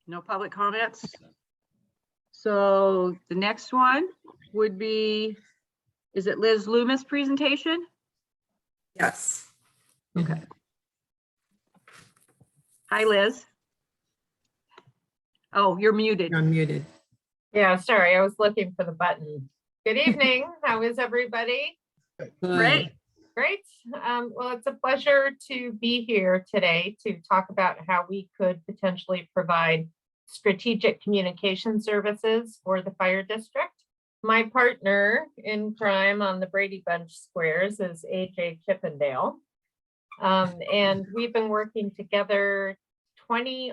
No public comments? So the next one would be, is it Liz Loomis' presentation? Yes. Okay. Hi, Liz. Oh, you're muted. You're unmuted. Yeah, sorry, I was looking for the button. Good evening. How is everybody? Great. Great. Well, it's a pleasure to be here today to talk about how we could potentially provide strategic communication services for the fire district. My partner in crime on the Brady Bunch Squares is AJ Chippendale. And we've been working together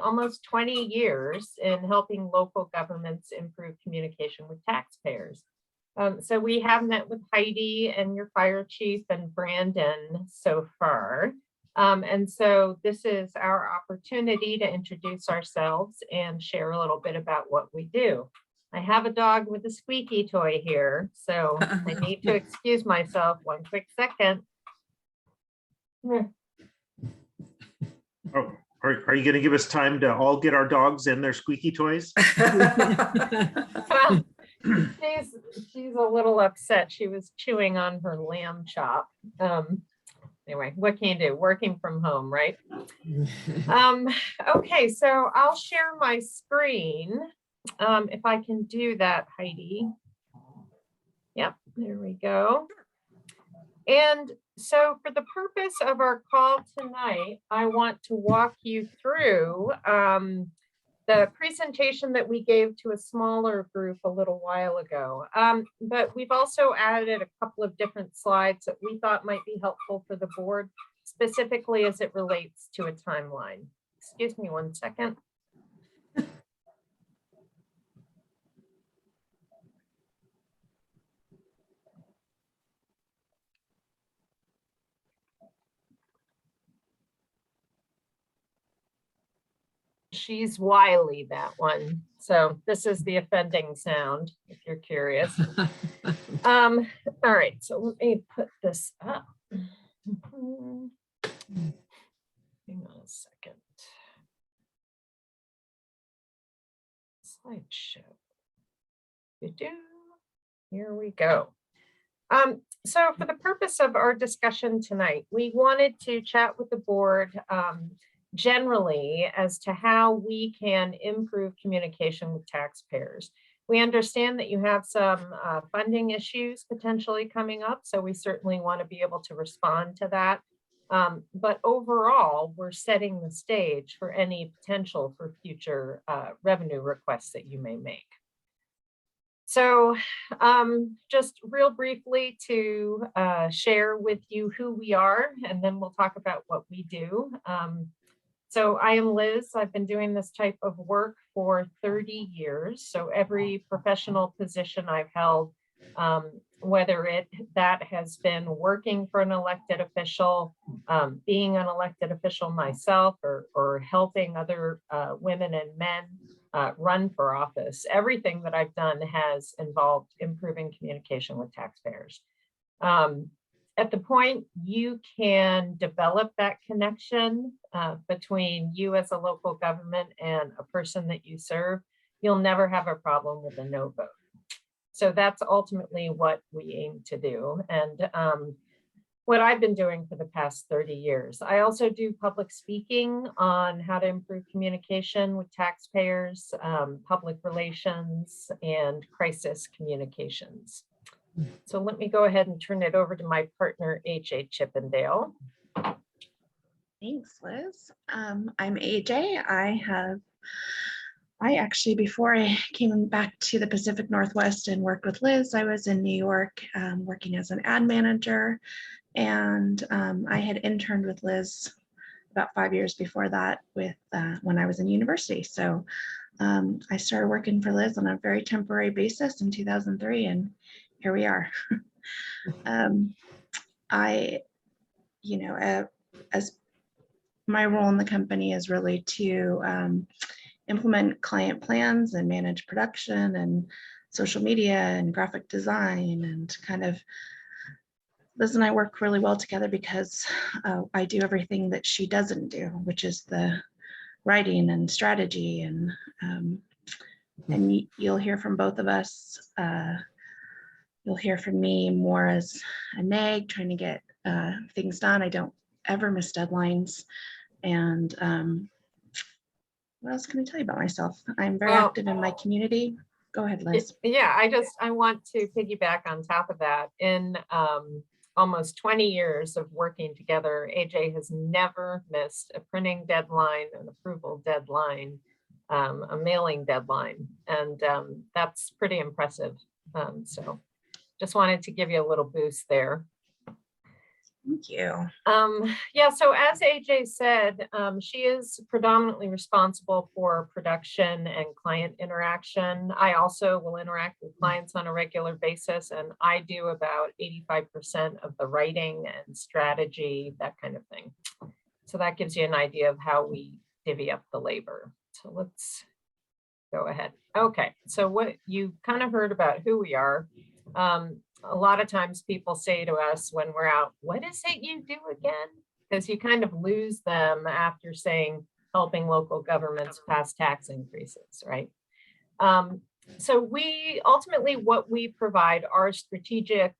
almost 20 years in helping local governments improve communication with taxpayers. So we have met with Heidi and your fire chief and Brandon so far. And so this is our opportunity to introduce ourselves and share a little bit about what we do. I have a dog with a squeaky toy here, so I need to excuse myself one quick second. Oh, are you going to give us time to all get our dogs and their squeaky toys? Well, she's a little upset. She was chewing on her lamb chop. Anyway, what can you do? Working from home, right? Okay, so I'll share my screen. If I can do that, Heidi. Yep, there we go. And so for the purpose of our call tonight, I want to walk you through the presentation that we gave to a smaller group a little while ago. But we've also added a couple of different slides that we thought might be helpful for the board, specifically as it relates to a timeline. Excuse me one second. She's wily, that one. So this is the offending sound, if you're curious. All right, so let me put this up. Hang on a second. Slideshow. Here we go. So for the purpose of our discussion tonight, we wanted to chat with the board generally as to how we can improve communication with taxpayers. We understand that you have some funding issues potentially coming up, so we certainly want to be able to respond to that. But overall, we're setting the stage for any potential for future revenue requests that you may make. So just real briefly to share with you who we are, and then we'll talk about what we do. So I am Liz. I've been doing this type of work for 30 years. So every professional position I've held, whether that has been working for an elected official, being an elected official myself, or helping other women and men run for office, everything that I've done has involved improving communication with taxpayers. At the point you can develop that connection between you as a local government and a person that you serve, you'll never have a problem with a no vote. So that's ultimately what we aim to do. And what I've been doing for the past 30 years. I also do public speaking on how to improve communication with taxpayers, public relations, and crisis communications. So let me go ahead and turn it over to my partner, AJ Chippendale. Thanks, Liz. I'm AJ. I actually, before I came back to the Pacific Northwest and worked with Liz, I was in New York working as an ad manager. And I had interned with Liz about 5 years before that with when I was in university. So I started working for Liz on a very temporary basis in 2003, and here we are. As my role in the company is really to implement client plans and manage production and social media and graphic design, and kind of Liz and I work really well together because I do everything that she doesn't do, which is the writing and strategy, and you'll hear from both of us. You'll hear from me more as a nag, trying to get things done. I don't ever miss deadlines. And what else can I tell you about myself? I'm very Well, active in my community. Go ahead, Liz. Yeah, I want to piggyback on top of that. In almost 20 years of working together, AJ has never missed a printing deadline, an approval deadline, a mailing deadline, and that's pretty impressive. So just wanted to give you a little boost there. Thank you. Yeah, so as AJ said, she is predominantly responsible for production and client interaction. I also will interact with clients on a regular basis, and I do about 85% of the writing and strategy, that kind of thing. So that gives you an idea of how we divvy up the labor. So let's go ahead. Okay, so what you kind of heard about who we are. A lot of times people say to us when we're out, what is it you do again? Because you kind of lose them after saying helping local governments pass tax increases, right? So we ultimately, what we provide are strategic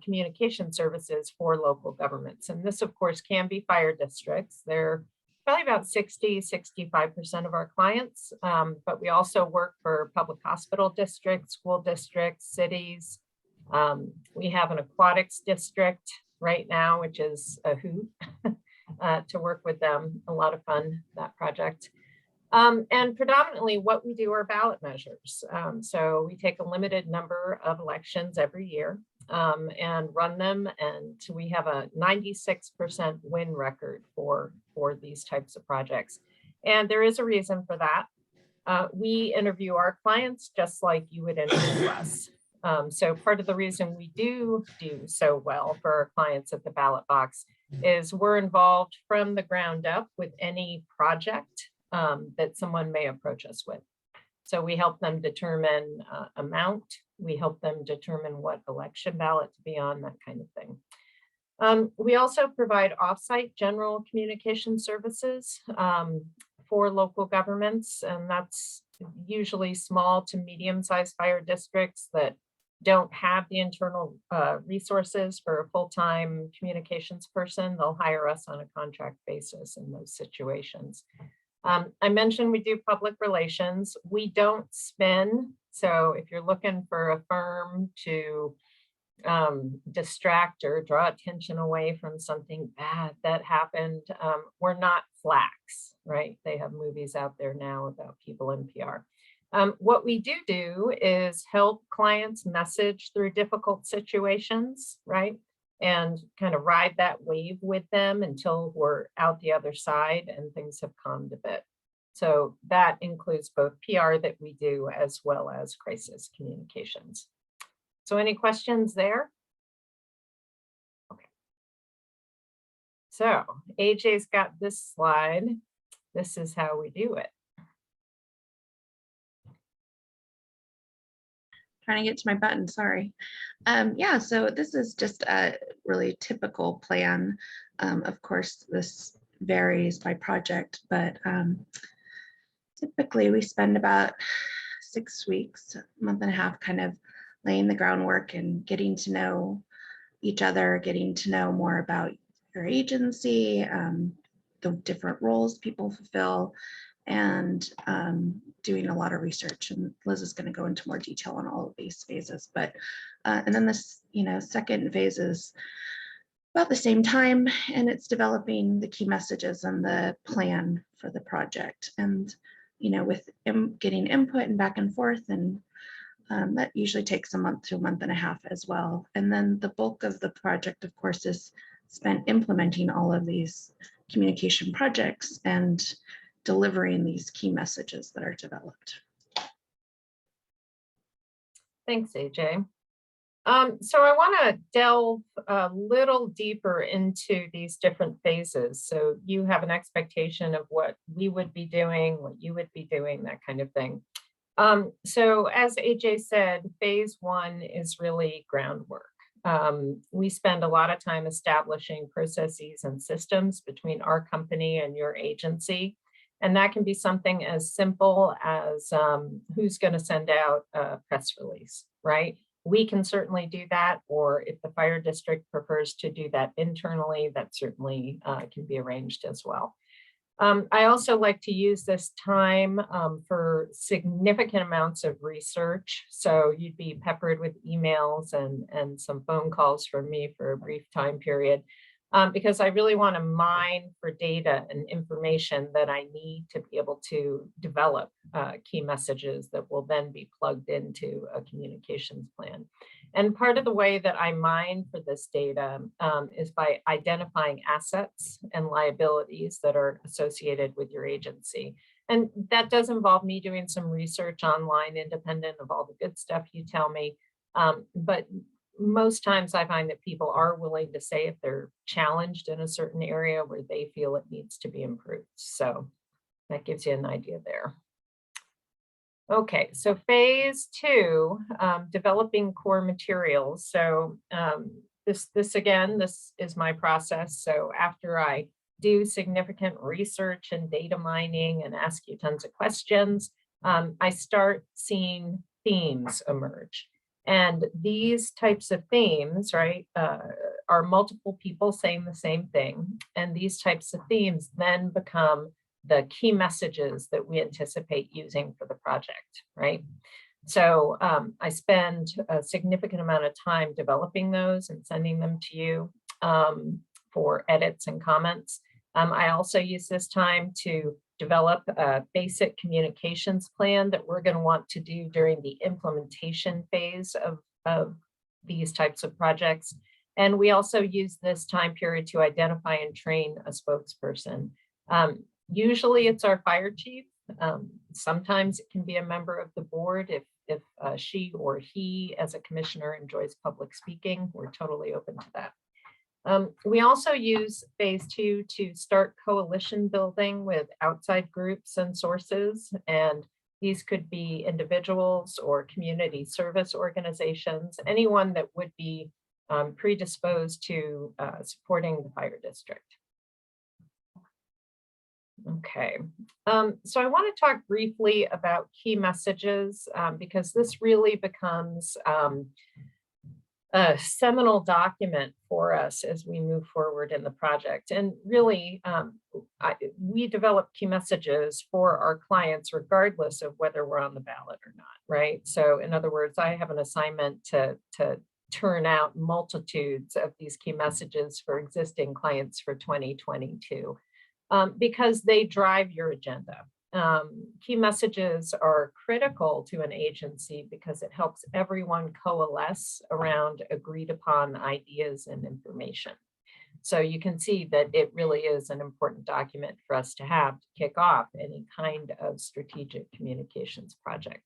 communication services for local governments. And this, of course, can be fire districts. They're probably about 65% of our clients, but we also work for public hospital districts, school districts, cities. We have an aquatics district right now, which is a hoot to work with them. A lot of fun, that project. And predominantly what we do are ballot measures. So we take a limited number of elections every year and run them. And we have a 96% win record for these types of projects. And there is a reason for that. We interview our clients just like you would interview us. So part of the reason we do so well for our clients at the ballot box is we're involved from the ground up with any project that someone may approach us with. So we help them determine amount, we help them determine what election ballot to be on, that kind of thing. We also provide offsite general communication services for local governments, and that's usually small to medium-sized fire districts that don't have the internal resources for a full-time communications person. They'll hire us on a contract basis in those situations. I mentioned we do public relations. We don't spin. So if you're looking for a firm to distract or draw attention away from something bad that happened, we're not Flax, right? They have movies out there now about people in PR. What we do is help clients message through difficult situations, right? And kind of ride that wave with them until we're out the other side and things have calmed a bit. So that includes both PR that we do as well as crisis communications. So any questions there? Okay. So AJ's got this slide. This is how we do it. Trying to get to my button, sorry. Yeah, so this is just a really typical plan. Of course, this varies by project, but typically we spend about 6 weeks, a month and a half, kind of laying the groundwork and getting to know each other, getting to know more about your agency, the different roles people fulfill, and doing a lot of research. And Liz is going to go into more detail on all of these phases. But and then this, second phase is about the same time, and it's developing the key messages and the plan for the project. And with getting input and back and forth, and that usually takes a month to a month and a half as well. And then the bulk of the project, of course, is spent implementing all of these communication projects and delivering these key messages that are developed. Thanks, AJ. So I want to delve a little deeper into these different phases. So you have an expectation of what we would be doing, what you would be doing, that kind of thing. So as AJ said, phase one is really groundwork. We spend a lot of time establishing processes and systems between our company and your agency. And that can be something as simple as who's going to send out a press release, right? We can certainly do that, or if the fire district prefers to do that internally, that certainly can be arranged as well. I also like to use this time for significant amounts of research. So you'd be peppered with emails and some phone calls from me for a brief time period, because I really want to mine for data and information that I need to be able to develop key messages that will then be plugged into a communications plan. And part of the way that I mine for this data is by identifying assets and liabilities that are associated with your agency. And that does involve me doing some research online, independent of all the good stuff you tell me. But most times I find that people are willing to say if they're challenged in a certain area where they feel it needs to be improved. So that gives you an idea there. Okay, so phase 2, developing core materials. So this is my process. So after I do significant research and data mining and ask you tons of questions, I start seeing themes emerge. And these types of themes, right, are multiple people saying the same thing. And these types of themes then become the key messages that we anticipate using for the project, right? So I spend a significant amount of time developing those and sending them to you for edits and comments. I also use this time to develop a basic communications plan that we're going to want to do during the implementation phase of these types of projects. And we also use this time period to identify and train a spokesperson. Usually it's our fire chief. Sometimes it can be a member of the board if she or he as a commissioner enjoys public speaking. We're totally open to that. We also use phase 2 to start coalition building with outside groups and sources. And these could be individuals or community service organizations, anyone that would be predisposed to supporting the fire district. Okay, so I want to talk briefly about key messages because this really becomes a seminal document for us as we move forward in the project. And really, we develop key messages for our clients regardless of whether we're on the ballot or not, right? So in other words, I have an assignment to turn out multitudes of these key messages for existing clients for 2022. Because they drive your agenda. Key messages are critical to an agency because it helps everyone coalesce around agreed upon ideas and information. So you can see that it really is an important document for us to have to kick off any kind of strategic communications project.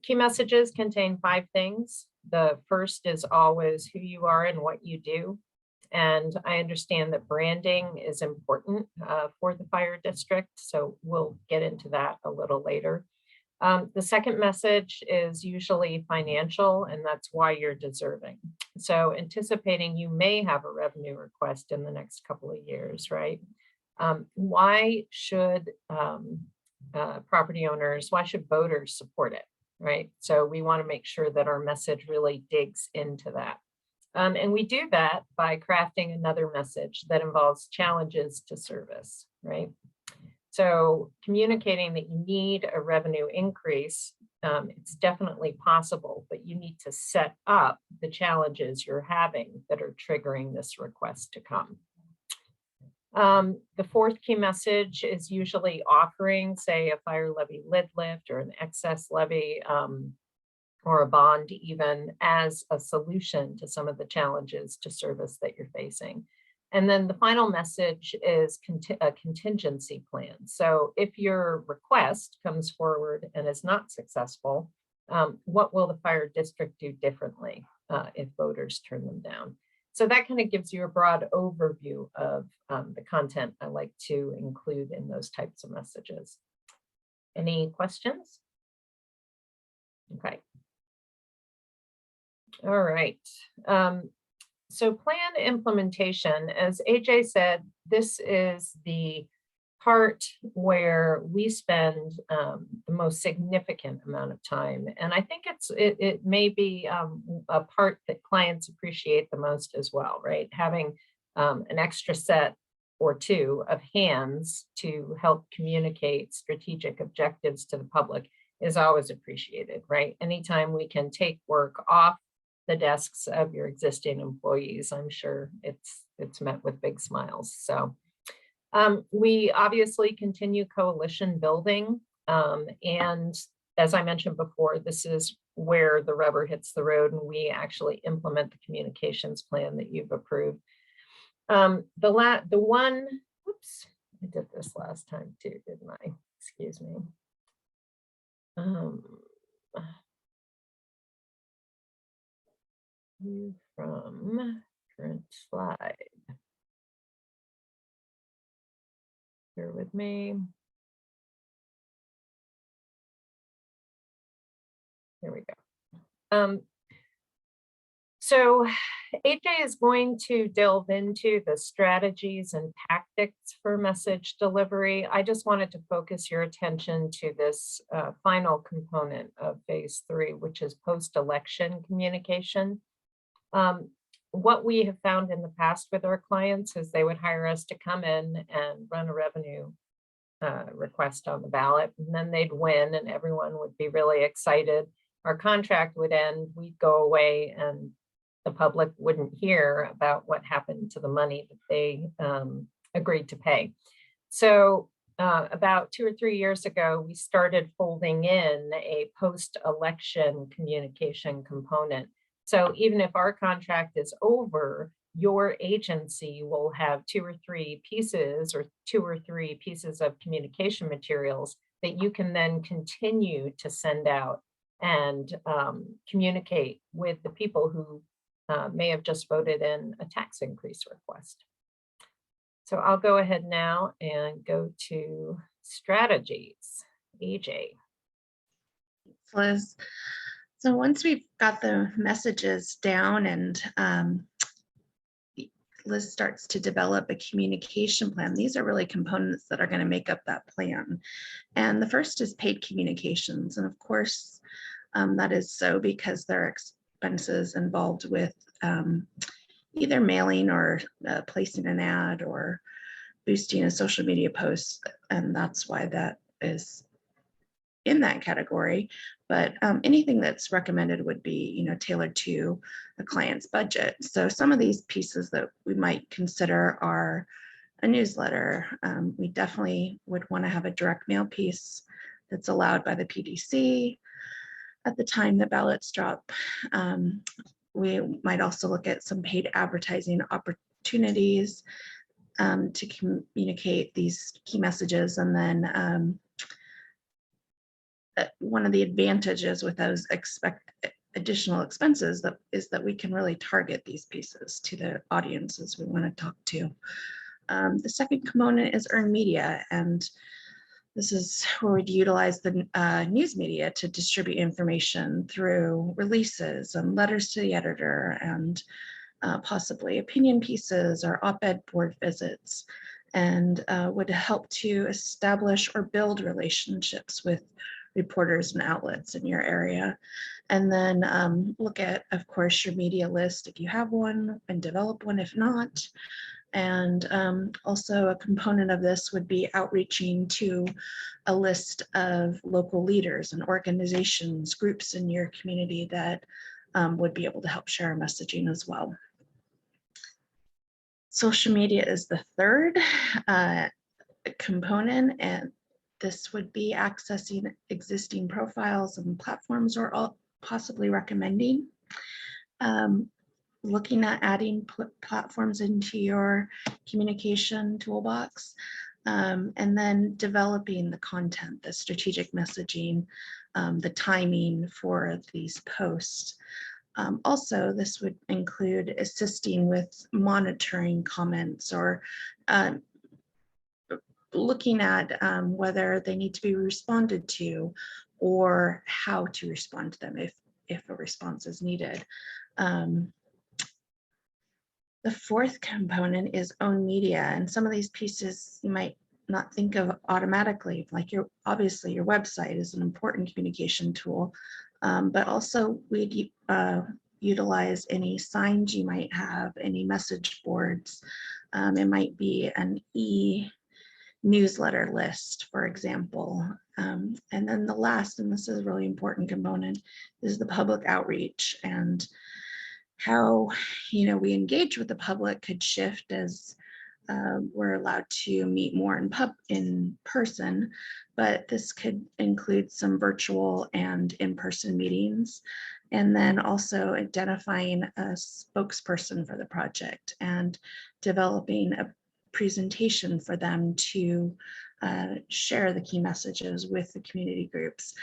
Key messages contain 5 things. The first is always who you are and what you do. And I understand that branding is important for the fire district, so we'll get into that a little later. The second message is usually financial, and that's why you're deserving. So anticipating you may have a revenue request in the next couple of years, right? Why should property owners, why should voters support it, right? So we want to make sure that our message really digs into that. And we do that by crafting another message that involves challenges to service, right? So communicating that you need a revenue increase, it's definitely possible, but you need to set up the challenges you're having that are triggering this request to come. The fourth key message is usually offering, say, a fire levy lid lift or an excess levy, or a bond even, as a solution to some of the challenges to service that you're facing. And then the final message is a contingency plan. So if your request comes forward and is not successful, what will the fire district do differently if voters turn them down? So that kind of gives you a broad overview of the content I like to include in those types of messages. Any questions? Okay. All right. So plan implementation, as AJ said, this is the part where we spend the most significant amount of time. And I think it may be a part that clients appreciate the most as well, right? Having an extra set or two of hands to help communicate strategic objectives to the public is always appreciated, right? Anytime we can take work off the desks of your existing employees, I'm sure it's met with big smiles. So we obviously continue coalition building. And as I mentioned before, this is where the rubber hits the road and we actually implement the communications plan that you've approved. The one, whoops, I did this last time too, didn't I? Excuse me. From current slide. Bear with me. There we go. So AJ is going to delve into the strategies and tactics for message delivery. I just wanted to focus your attention to this final component of phase 3, which is post-election communication. What we have found in the past with our clients is they would hire us to come in and run a revenue request on the ballot, and then they'd win and everyone would be really excited. Our contract would end, we'd go away, and the public wouldn't hear about what happened to the money that they agreed to pay. So about 2 or 3 years ago, we started folding in a post-election communication component. So even if our contract is over, your agency will have 2 or 3 pieces of communication materials that you can then continue to send out and communicate with the people who may have just voted in a tax increase request. So I'll go ahead now and go to strategies. AJ. Thanks, Liz. So once we've got the messages down and Liz starts to develop a communication plan, these are really components that are going to make up that plan. And the first is paid communications. And of course, that is so because there are expenses involved with either mailing or placing an ad or boosting a social media post. And that's why that is in that category. But anything that's recommended would be, tailored to a client's budget. So some of these pieces that we might consider are a newsletter. We definitely would want to have a direct mail piece that's allowed by the PDC at the time the ballots drop. We might also look at some paid advertising opportunities to communicate these key messages. And then one of the advantages with those additional expenses is that we can really target these pieces to the audiences we want to talk to. The second component is earned media, and this is where we'd utilize the news media to distribute information through releases and letters to the editor and possibly opinion pieces or op-ed board visits, and would help to establish or build relationships with reporters and outlets in your area. And then look at, of course, your media list if you have one, and develop one if not. And also a component of this would be outreaching to a list of local leaders and organizations, groups in your community that would be able to help share our messaging as well. Social media is the third component, and this would be accessing existing profiles and platforms or possibly recommending. Looking at adding platforms into your communication toolbox, and then developing the content, the strategic messaging, the timing for these posts. Also, this would include assisting with monitoring comments or looking at whether they need to be responded to or how to respond to them if a response is needed. The fourth component is own media, and some of these pieces you might not think of automatically, like obviously your website is an important communication tool, but also we'd utilize any signs you might have, any message boards. It might be an newsletter list, for example. And then the last, and this is a really important component, is the public outreach, and how we engage with the public could shift as we're allowed to meet more in person, but this could include some virtual and in-person meetings. And then also identifying a spokesperson for the project and developing a presentation for them to share the key messages with the community groups.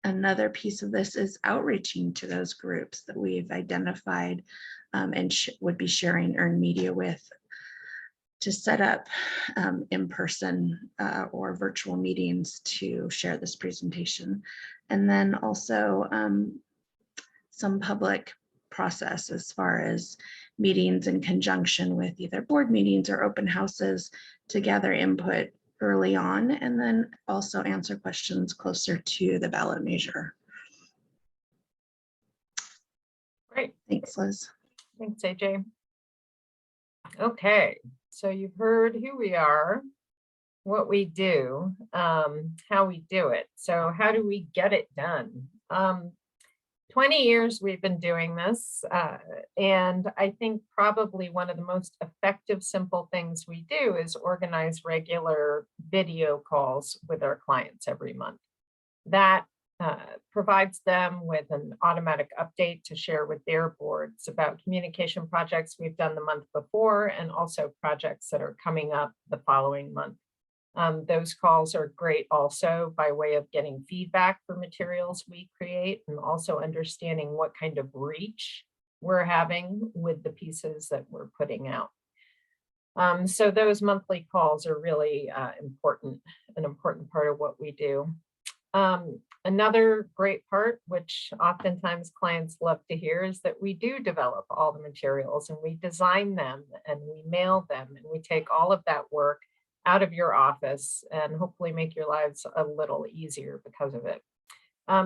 Another piece of this is outreaching to those groups that we've identified and would be sharing earned media with, to set up in-person or virtual meetings to share this presentation. And then also some public process as far as meetings in conjunction with either board meetings or open houses to gather input early on, and then also answer questions closer to the ballot measure. Great. Thanks, Liz. Thanks, AJ. Okay, so you've heard who we are, what we do, how we do it. So how do we get it done? 20 years we've been doing this, and I think probably one of the most effective, simple things we do is organize regular video calls with our clients every month. That provides them with an automatic update to share with their boards about communication projects we've done the month before, and also projects that are coming up the following month. Those calls are great also by way of getting feedback for materials we create, and also understanding what kind of reach we're having with the pieces that we're putting out. So those monthly calls are really an important part of what we do. Another great part, which oftentimes clients love to hear, is that we do develop all the materials, and we design them, and we mail them, and we take all of that work out of your office and hopefully make your lives a little easier because of it.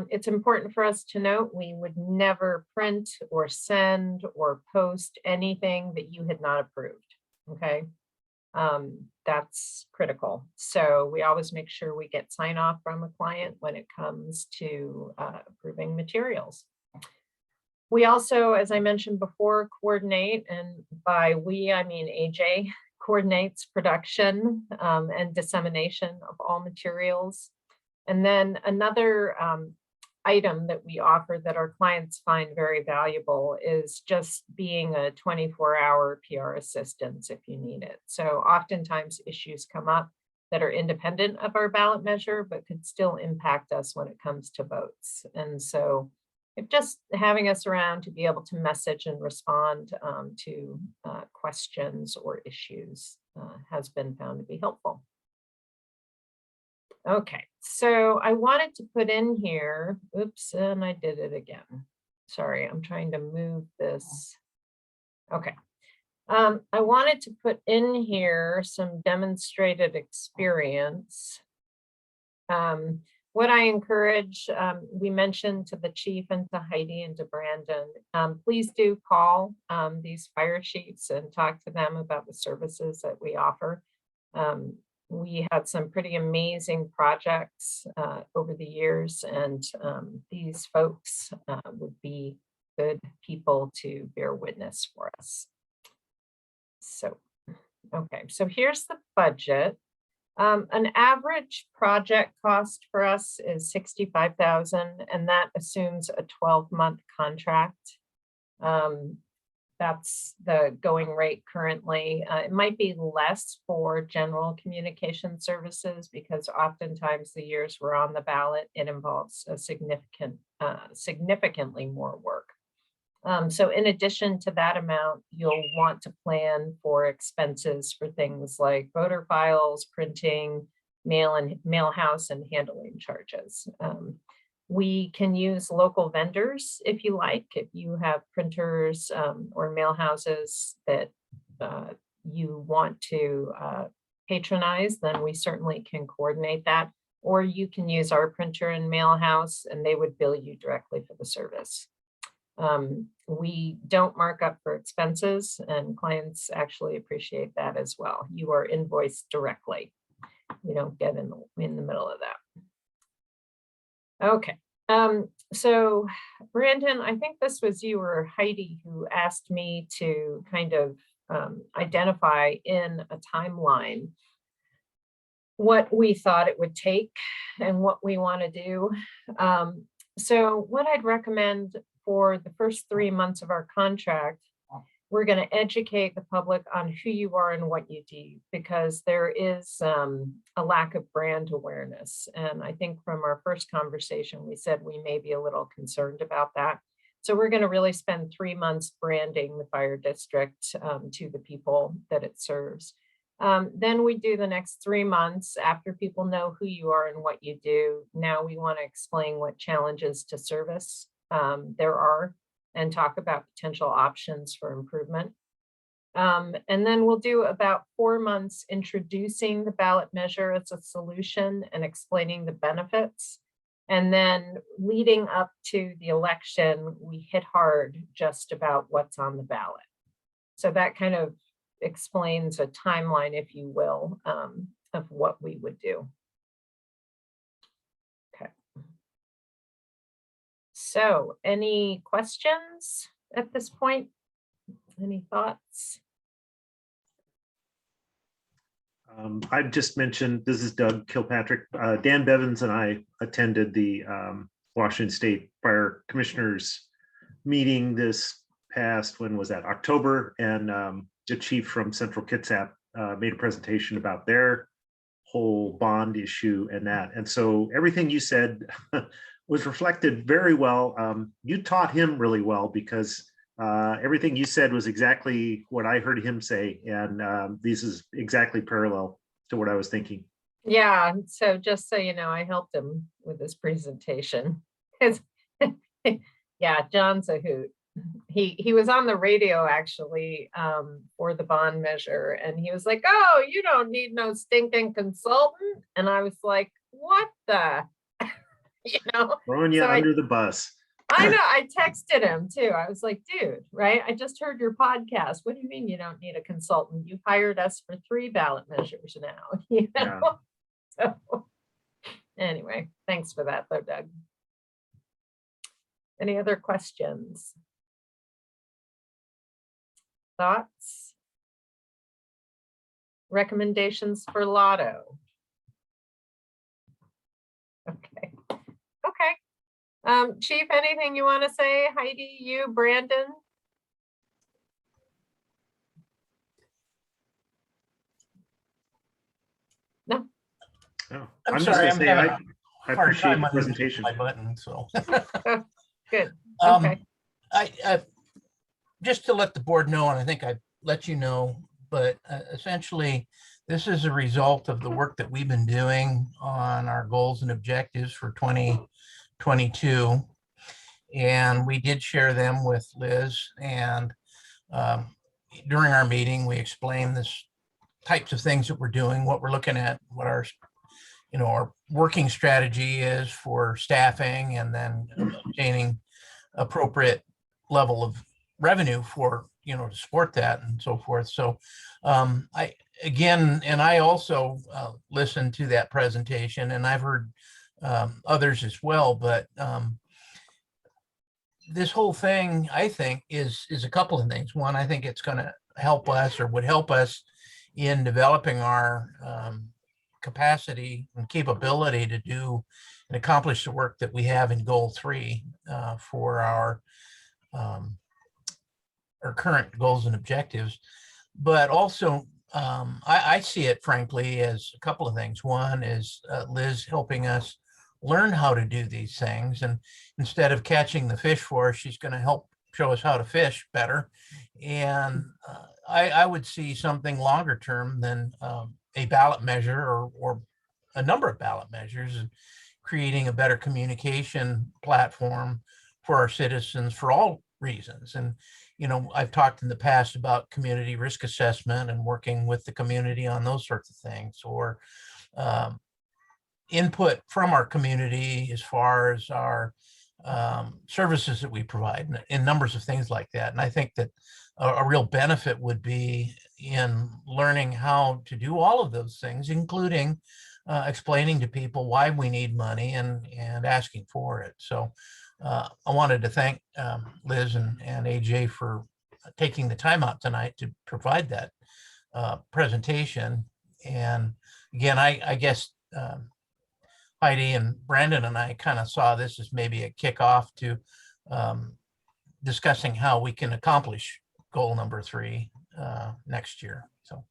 It's important for us to note we would never print or send or post anything that you had not approved, okay? That's critical. So we always make sure we get sign off from a client when it comes to approving materials. We also, as I mentioned before, coordinate, and by we, I mean AJ, coordinates production and dissemination of all materials. And then another item that we offer that our clients find very valuable is just being a 24-hour PR assistance if you need it. So oftentimes issues come up that are independent of our ballot measure, but could still impact us when it comes to votes. And so if just having us around to be able to message and respond to questions or issues has been found to be helpful. Okay, so I wanted to put in here, oops, and I did it again. Sorry, I'm trying to move this. Okay. I wanted to put in here some demonstrated experience. What I encourage, we mentioned to the chief and to Heidi and to Brandon, please do call these fire chiefs and talk to them about the services that we offer. We had some pretty amazing projects over the years, and these folks would be good people to bear witness for us. So, okay, so here's the budget. An average project cost for us is $65,000, and that assumes a 12-month contract. That's the going rate currently. It might be less for general communication services because oftentimes the years we're on the ballot, it involves a significantly more work. So in addition to that amount, you'll want to plan for expenses for things like voter files, printing, mail house, and handling charges. We can use local vendors if you like, if you have printers or mail houses that you want to patronize, then we certainly can coordinate that. Or you can use our printer and mail house and they would bill you directly for the service. We don't mark up for expenses and clients actually appreciate that as well. You are invoiced directly. We don't get in the middle of that. Okay. So Brandon, I think this was you or Heidi who asked me to kind of identify in a timeline what we thought it would take and what we want to do. So what I'd recommend for the first 3 months of our contract, we're going to educate the public on who you are and what you do, because there is a lack of brand awareness. And I think from our first conversation, we said we may be a little concerned about that. So we're going to really spend 3 months branding the fire district to the people that it serves. Then we do the next 3 months after people know who you are and what you do. Now we want to explain what challenges to service there are and talk about potential options for improvement. And then we'll do about 4 months introducing the ballot measure as a solution and explaining the benefits. And then leading up to the election, we hit hard just about what's on the ballot. So that kind of explains a timeline, if you will, of what we would do. Okay. So any questions at this point? Any thoughts? I just mentioned, this is Doug Kilpatrick. Dan Bevins and I attended the Washington State Fire Commissioners meeting this past, when was that, October, and the chief from Central Kitsap made a presentation about their whole bond issue and that. And so everything you said was reflected very well. You taught him really well, because everything you said was exactly what I heard him say. And this is exactly parallel to what I was thinking. Yeah, so just so you know, I helped him with his presentation. Yeah, John's a hoot. He was on the radio actually for the bond measure, and he was like, "Oh, you don't need no stinking consultant." And I was like, "What the?" You know, Throwing you So under the bus. I know. I texted him too. I was like, "Dude, right? I just heard your podcast. What do you mean you don't need a consultant? You hired us for 3 ballot measures now." You know? So anyway, thanks for that though, Doug. Any other questions? Thoughts? Recommendations for Lotto? Okay. Okay. Chief, anything you want to say? Heidi, you, Brandon? No? Oh, I'm just sorry, gonna I'm say, having I hard appreciate time the on presentation. my button, so. Good. Um, Okay. I just to let the board know, and I think I let you know, but essentially, this is a result of the work that we've been doing on our goals and objectives for 2022. And we did share them with Liz, and during our meeting, we explained this types of things that we're doing, what we're looking at, what our our working strategy is for staffing, and then obtaining appropriate level of revenue for, to support that and so forth. So I also listened to that presentation, and I've heard others as well, but this whole thing, I think, is a couple of things. One, I think it's going to help us, or would help us, in developing our capacity and capability to do and accomplish the work that we have in Goal 3 for our current goals and objectives. But also, I see it, frankly, as a couple of things. One is Liz helping us learn how to do these things, and instead of catching the fish for us, she's going to help show us how to fish better. And I would see something longer term than a ballot measure or a number of ballot measures, and creating a better communication platform for our citizens for all reasons. And I've talked in the past about community risk assessment and working with the community on those sorts of things, or input from our community as far as our services that we provide, and numbers of things like that. And I think that a real benefit would be in learning how to do all of those things, including explaining to people why we need money and asking for it. So I wanted to thank Liz and AJ for taking the time out tonight to provide that presentation. And again, I guess Heidi and Brandon and I kind of saw this as maybe a kickoff to discussing how we can accomplish goal number 3 next year. So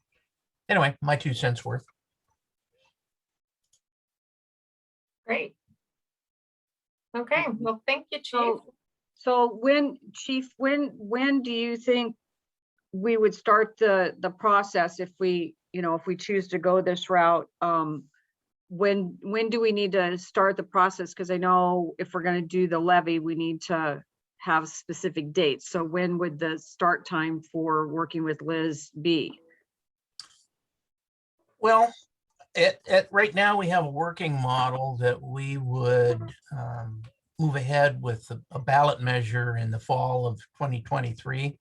anyway, my 2 cents worth. Great. Okay, well, thank you, Chief. So when, Chief, when do you think we would start the process if we, if we choose to go this route? When do we need to start the process? Because I know if we're going to do the levy, we need to have specific dates. So when would the start time for working with Liz be? Well, right now we have a working model that we would move ahead with a ballot measure in the fall of 2023.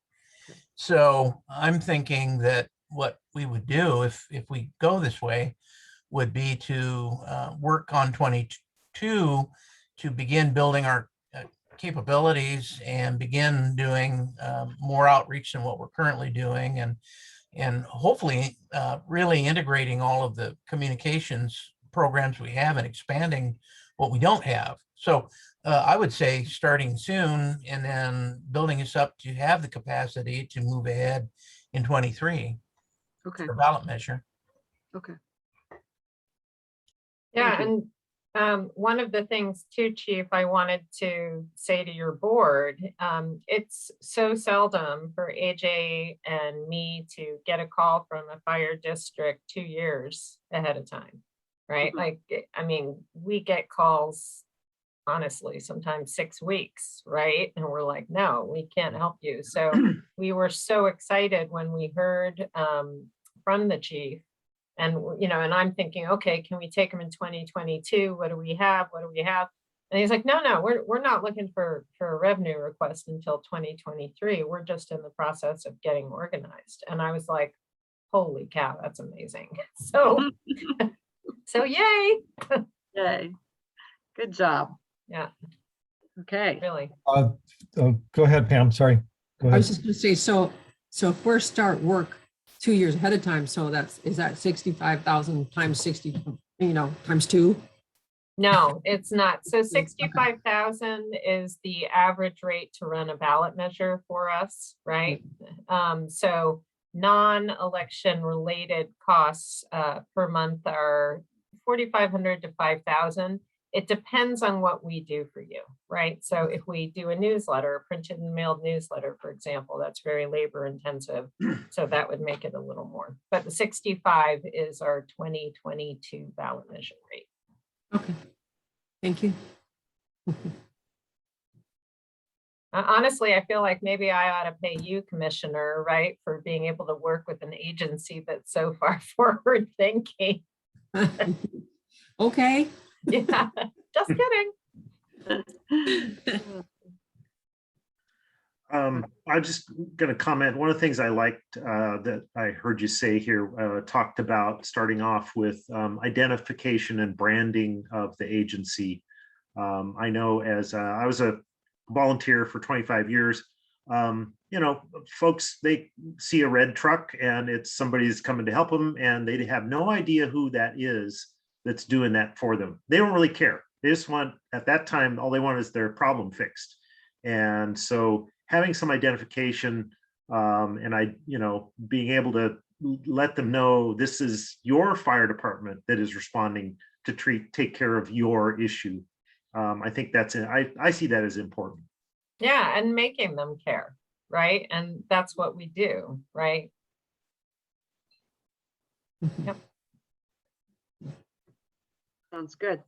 So I'm thinking that what we would do if we go this way would be to work on 22 to begin building our capabilities and begin doing more outreach than what we're currently doing, and hopefully really integrating all of the communications programs we have and expanding what we don't have. So I would say starting soon and then building us up to have the capacity to move ahead in 23 Okay, for ballot measure. okay. Yeah, Thank and one of the things too, Chief, I wanted to say to your board, it's so seldom for AJ and me to get a call from a fire district 2 years ahead of time, right? Mhm. Like, I mean, we get calls, honestly, sometimes 6 weeks, right? And we're like, no, we can't help you. So we were so excited when we heard from the chief. And, and I'm thinking, okay, can we take them in 2022? What do we have? What do we have? And he's like, no, we're not looking for a revenue request until 2023. We're just in the process of getting organized. And I was like, holy cow, that's amazing. So yay. Yay. Good job. Yeah, Okay. really. Go ahead, Pam. Sorry. Go I was ahead. just gonna say, so if we're start work 2 years ahead of time, so is that 65,000 times 60, times 2? No, it's not. So 65,000 is the average rate to run a ballot measure for us, right? So non-election related costs per month are 4,500 to 5,000. It depends on what we do for you, right? So if we do a newsletter, a printed and mailed newsletter, for example, that's very labor intensive. So that would make it a little more. But the 65 is our 2022 ballot measure rate. Okay, thank you. Honestly, I feel like maybe I ought to pay you, Commissioner, right, for being able to work with an agency that's so far forward thinking. Okay. Yeah, just kidding. I'm just going to comment. One of the things I liked that I heard you say here talked about starting off with identification and branding of the agency. I know as I was a volunteer for 25 years, folks, they see a red truck and it's somebody's coming to help them and they have no idea who that is that's doing that for them. They don't really care. They just want, at that time, all they want is their problem fixed. And so having some identification and being able to let them know this is your fire department that is responding to take care of your issue. I think that's it. I see that as important. Yeah, and making them care, right? And that's what we do, right? Yep. Sounds good.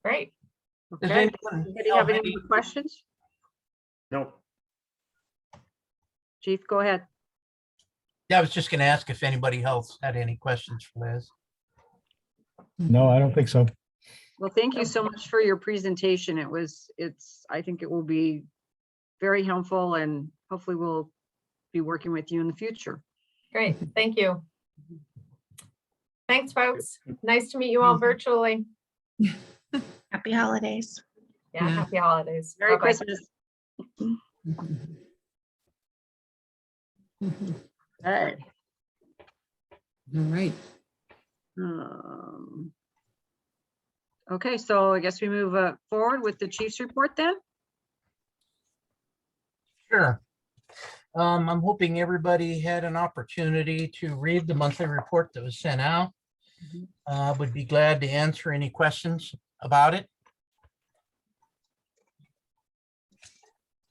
Great. Does Okay. anyone Anybody have have any any- more questions? No, Chief, go ahead. Yeah, I was just gonna ask if anybody else had any questions for Liz. No, I don't think so. Well, thank you so much for your presentation. I think it will be very helpful and hopefully we'll be working with you in the future. Great, thank you. Thanks, folks. Nice to meet you all virtually. Happy holidays. Yeah, Yeah. happy holidays. Merry Bye-bye. Christmas. Hey. All right. Okay, so I guess we move forward with the chief's report then. Sure. I'm hoping everybody had an opportunity to read the monthly report that was sent out. Would be glad to answer any questions about it.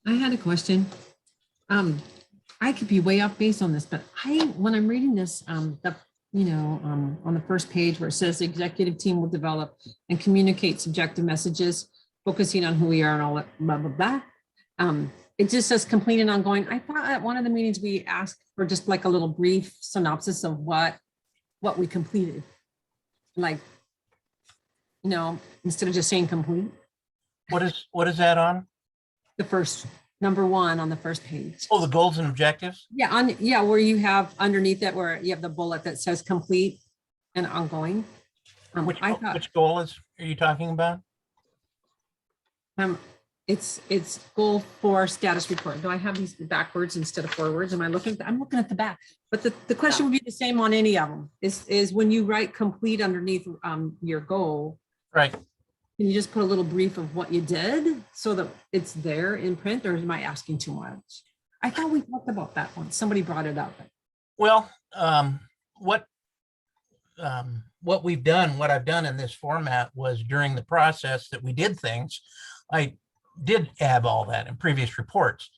I had a question. I could be way off base on this, but when I'm reading this, on the first page where it says the executive team will develop and communicate subjective messages, focusing on who we are and all that, blah, blah, blah. It just says complete and ongoing. I thought at one of the meetings we asked for just like a little brief synopsis of what we completed. Like, instead of just saying complete, What is that on? the first, number one on the first page. Oh, the goals and objectives? Yeah, where you have underneath that, where you have the bullet that says complete and ongoing. Which I thought, goal are you talking about? it's goal 4 status report. Do I have these backwards instead of forwards? I'm looking at the back, but the question would be the same on any of them, is when you write complete underneath your goal, Right. can you just put a little brief of what you did so that it's there in print, or am I asking too much? I thought we talked about that one. Somebody brought it up. Well, what we've done, what I've done in this format was during the process that we did things, I did have all that in previous reports.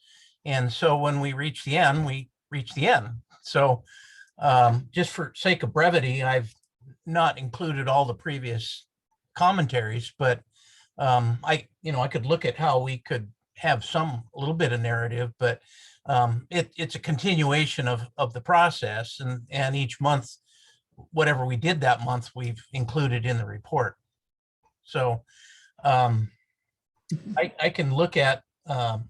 And so when we reach the end, we reach the end. So just for sake of brevity, I've not included all the previous commentaries, but I could look at how we could have a little bit of narrative, but it's a continuation of the process, and each month, whatever we did that month, we've included in the report. So I can look at how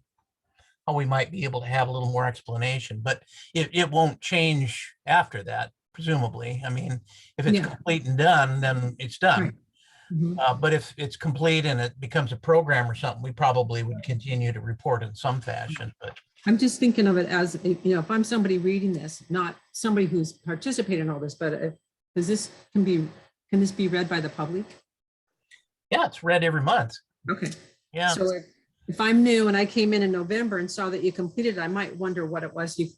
we might be able to have a little more explanation, but it won't change after that, presumably. I mean, if it's Yeah. complete and done, then it's done. Right. Mhm. But if it's complete and it becomes a program or something, we probably would continue to report in some fashion, but I'm just thinking of it as, if I'm somebody reading this, not somebody who's participated in all this, but can this be read by the public? yeah, it's read every month. Okay. Yeah. So if I'm new and I came in November and saw that you completed it, I might wonder what it was you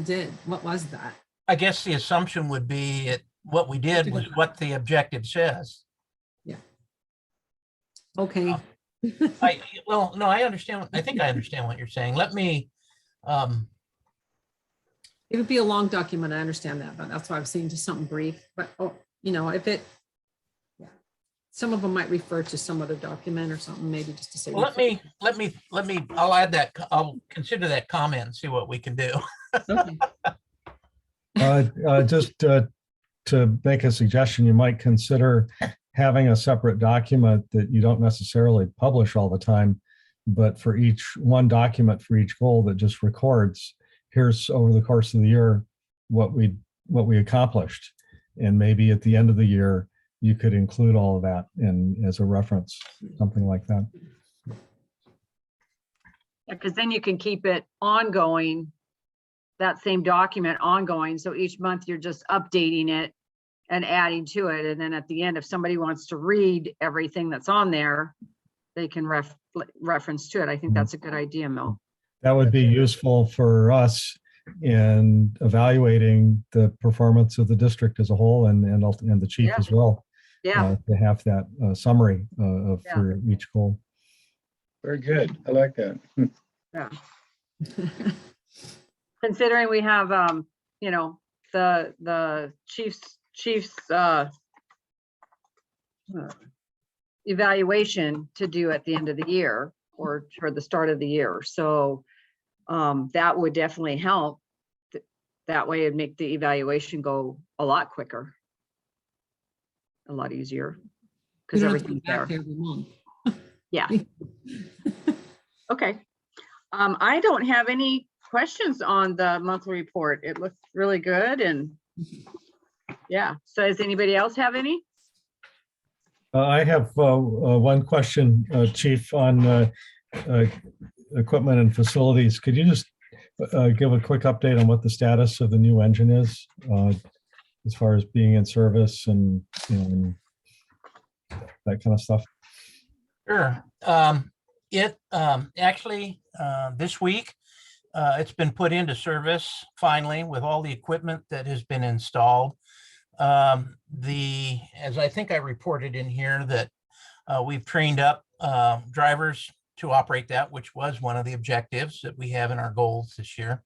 did. What was that? I guess the assumption would be what we did was what the objective says. Okay. No, I understand. I think I understand what you're saying. Let me, It would be a long document. I understand that, but that's why I was saying just something brief. But, some of them might refer to some other document or something, maybe just to say. well, I'll add that, I'll consider that comment and see what we can do. Okay. Just to make a suggestion, you might consider having a separate document that you don't necessarily publish all the time, but for one document for each goal that just records, here's over the course of the year what we accomplished. And maybe at the end of the year, you could include all of that as a reference, something like that. Because then you can keep it ongoing, that same document ongoing. So each month you're just updating it and adding to it. And then at the end, if somebody wants to read everything that's on there, they can reference to it. I think that's a good idea, Mel. That would be useful for us in evaluating the performance of the district as a whole and the chief as well. Yeah, To have that summary for each goal. Very good. I like that. yeah. Considering we have, the chief's evaluation to do at the end of the year or for the start of the year. So that would definitely help. That way it'd make the evaluation go a lot quicker. A lot easier. You Because don't have to go everything's back there. there every month. Yeah. Okay. I don't have any questions on the monthly report. It looks really good and yeah. So does anybody else have any? I have one question, Chief, on equipment and facilities. Could you just give a quick update on what the status of the new engine is as far as being in service and that kind of stuff? Sure. Actually, this week, it's been put into service finally with all the equipment that has been installed. As I think I reported in here that we've trained up drivers to operate that, which was one of the objectives that we have in our goals this year.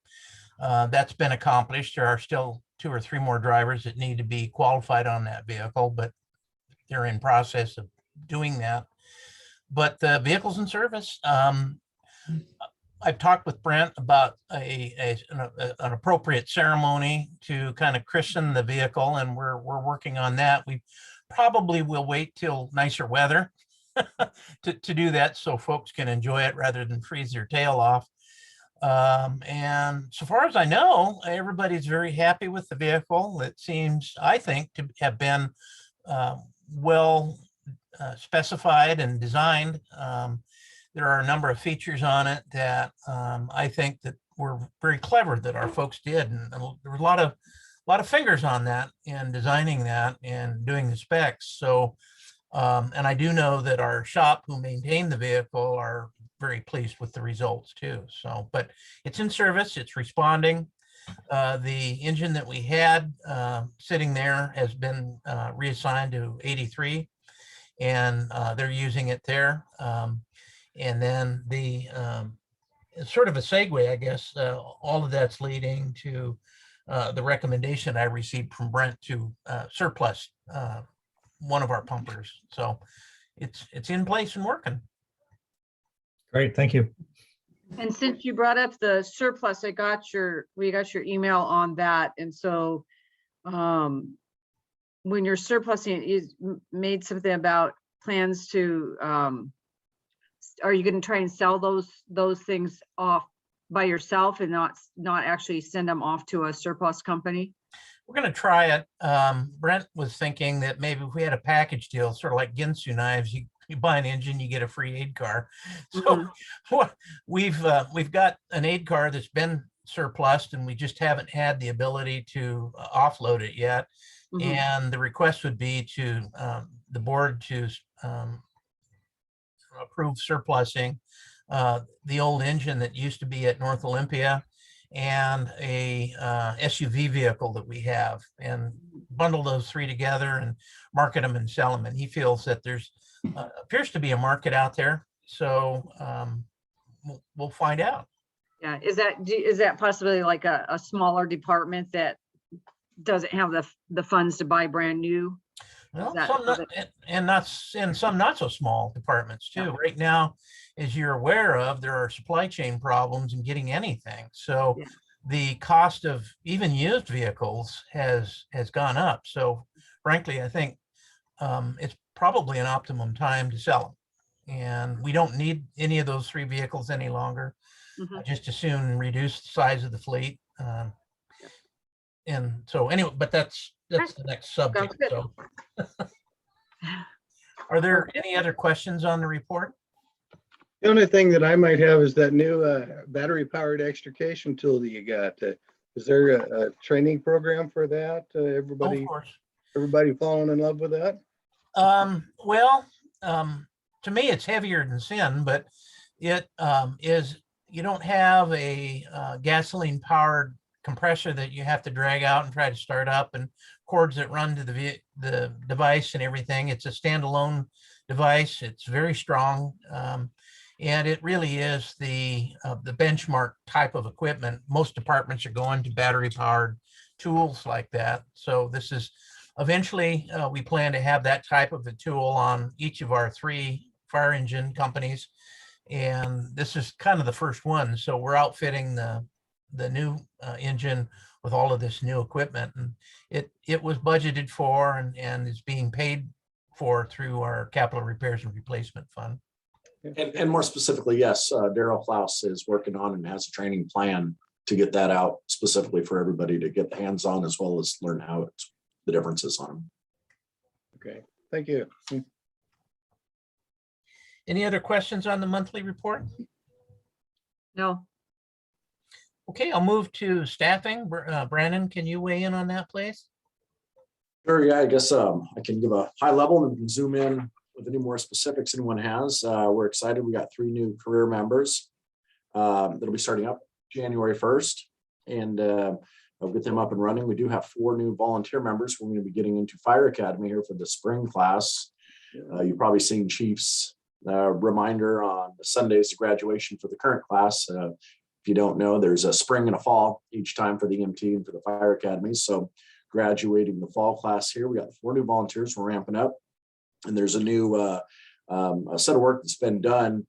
That's been accomplished. There are still 2 or 3 more drivers that need to be qualified on that vehicle, but they're in process of doing that. But the vehicle's in service. I've talked with Brent about an appropriate ceremony to kind of christen the vehicle, and we're working on that. We probably will wait till nicer weather to do that so folks can enjoy it rather than freeze their tail off. And so far as I know, everybody's very happy with the vehicle. It seems, I think, to have been well specified and designed. There are a number of features on it that I think that were very clever that our folks did, and there was a lot of fingers on that in designing that and doing the specs. So, and I do know that our shop who maintained the vehicle are very pleased with the results too. So, but it's in service, it's responding. The engine that we had sitting there has been reassigned to 83, and they're using it there. And then the it's sort of a segue, I guess. All of that's leading to the recommendation I received from Brent to surplus one of our pumpers. So it's in place and working. Great, thank you. And since you brought up the surplus, we got your email on that. And so when you're surplusing, you made something about plans to are you going to try and sell those things off by yourself and not actually send them off to a surplus company? We're going to try it. Brent was thinking that maybe if we had a package deal, sort of like Ginsu knives, you buy an engine, you get a free aid car. So we've got an aid car that's been surplused, and we just haven't had the ability to offload it yet. And the request would be to the board to approve surplusing the old engine that used to be at North Olympia and a SUV vehicle that we have, and bundle those 3 together and market them and sell them. And he feels that there's appears to be a market out there. So we'll find out. Yeah, is that possibly like a smaller department that doesn't have the funds to buy brand new? Well, some not so small departments too. Yeah. Right now, as you're aware of, there are supply chain problems in getting anything. So Yeah. the cost of even used vehicles has gone up. So frankly, I think it's probably an optimum time to sell them. And we don't need any of those 3 vehicles any longer. I just as soon reduce the size of the fleet. And so anyway, but that's the next subject. So are there any other questions on the report? The only thing that I might have is that new battery powered extrication tool that you got. Is there a training program for that? Of course. Everybody falling in love with that? Well, to me, it's heavier than sin, but it is, you don't have a gasoline powered compressor that you have to drag out and try to start up, and cords that run to the device and everything. It's a standalone device. It's very strong. And it really is the benchmark type of equipment. Most departments are going to battery powered tools like that. So this is eventually, we plan to have that type of a tool on each of our 3 fire engine companies. And this is kind of the first one. So we're outfitting the new engine with all of this new equipment. And it was budgeted for and is being paid for through our capital repairs and replacement fund. And more specifically, yes, Daryl Klaus is working on and has a training plan to get that out specifically for everybody to get hands on, as well as learn how the differences on them. Okay, thank you. Any other questions on the monthly report? No, Okay, I'll move to staffing. Brandon, can you weigh in on that, please? Sure, yeah, I guess I can give a high level and we can zoom in with any more specifics anyone has. We're excited. We got 3 new career members that'll be starting up January 1st, and I'll get them up and running. We do have 4 new volunteer members. We're going to be getting into Fire Academy here for the spring class. You've probably seen Chief's reminder on Sunday's graduation for the current class. If you don't know, there's a spring and a fall each time for the EMT and for the Fire Academy. So graduating the fall class here, we got 4 new volunteers. We're ramping up, and there's a new a set of work that's been done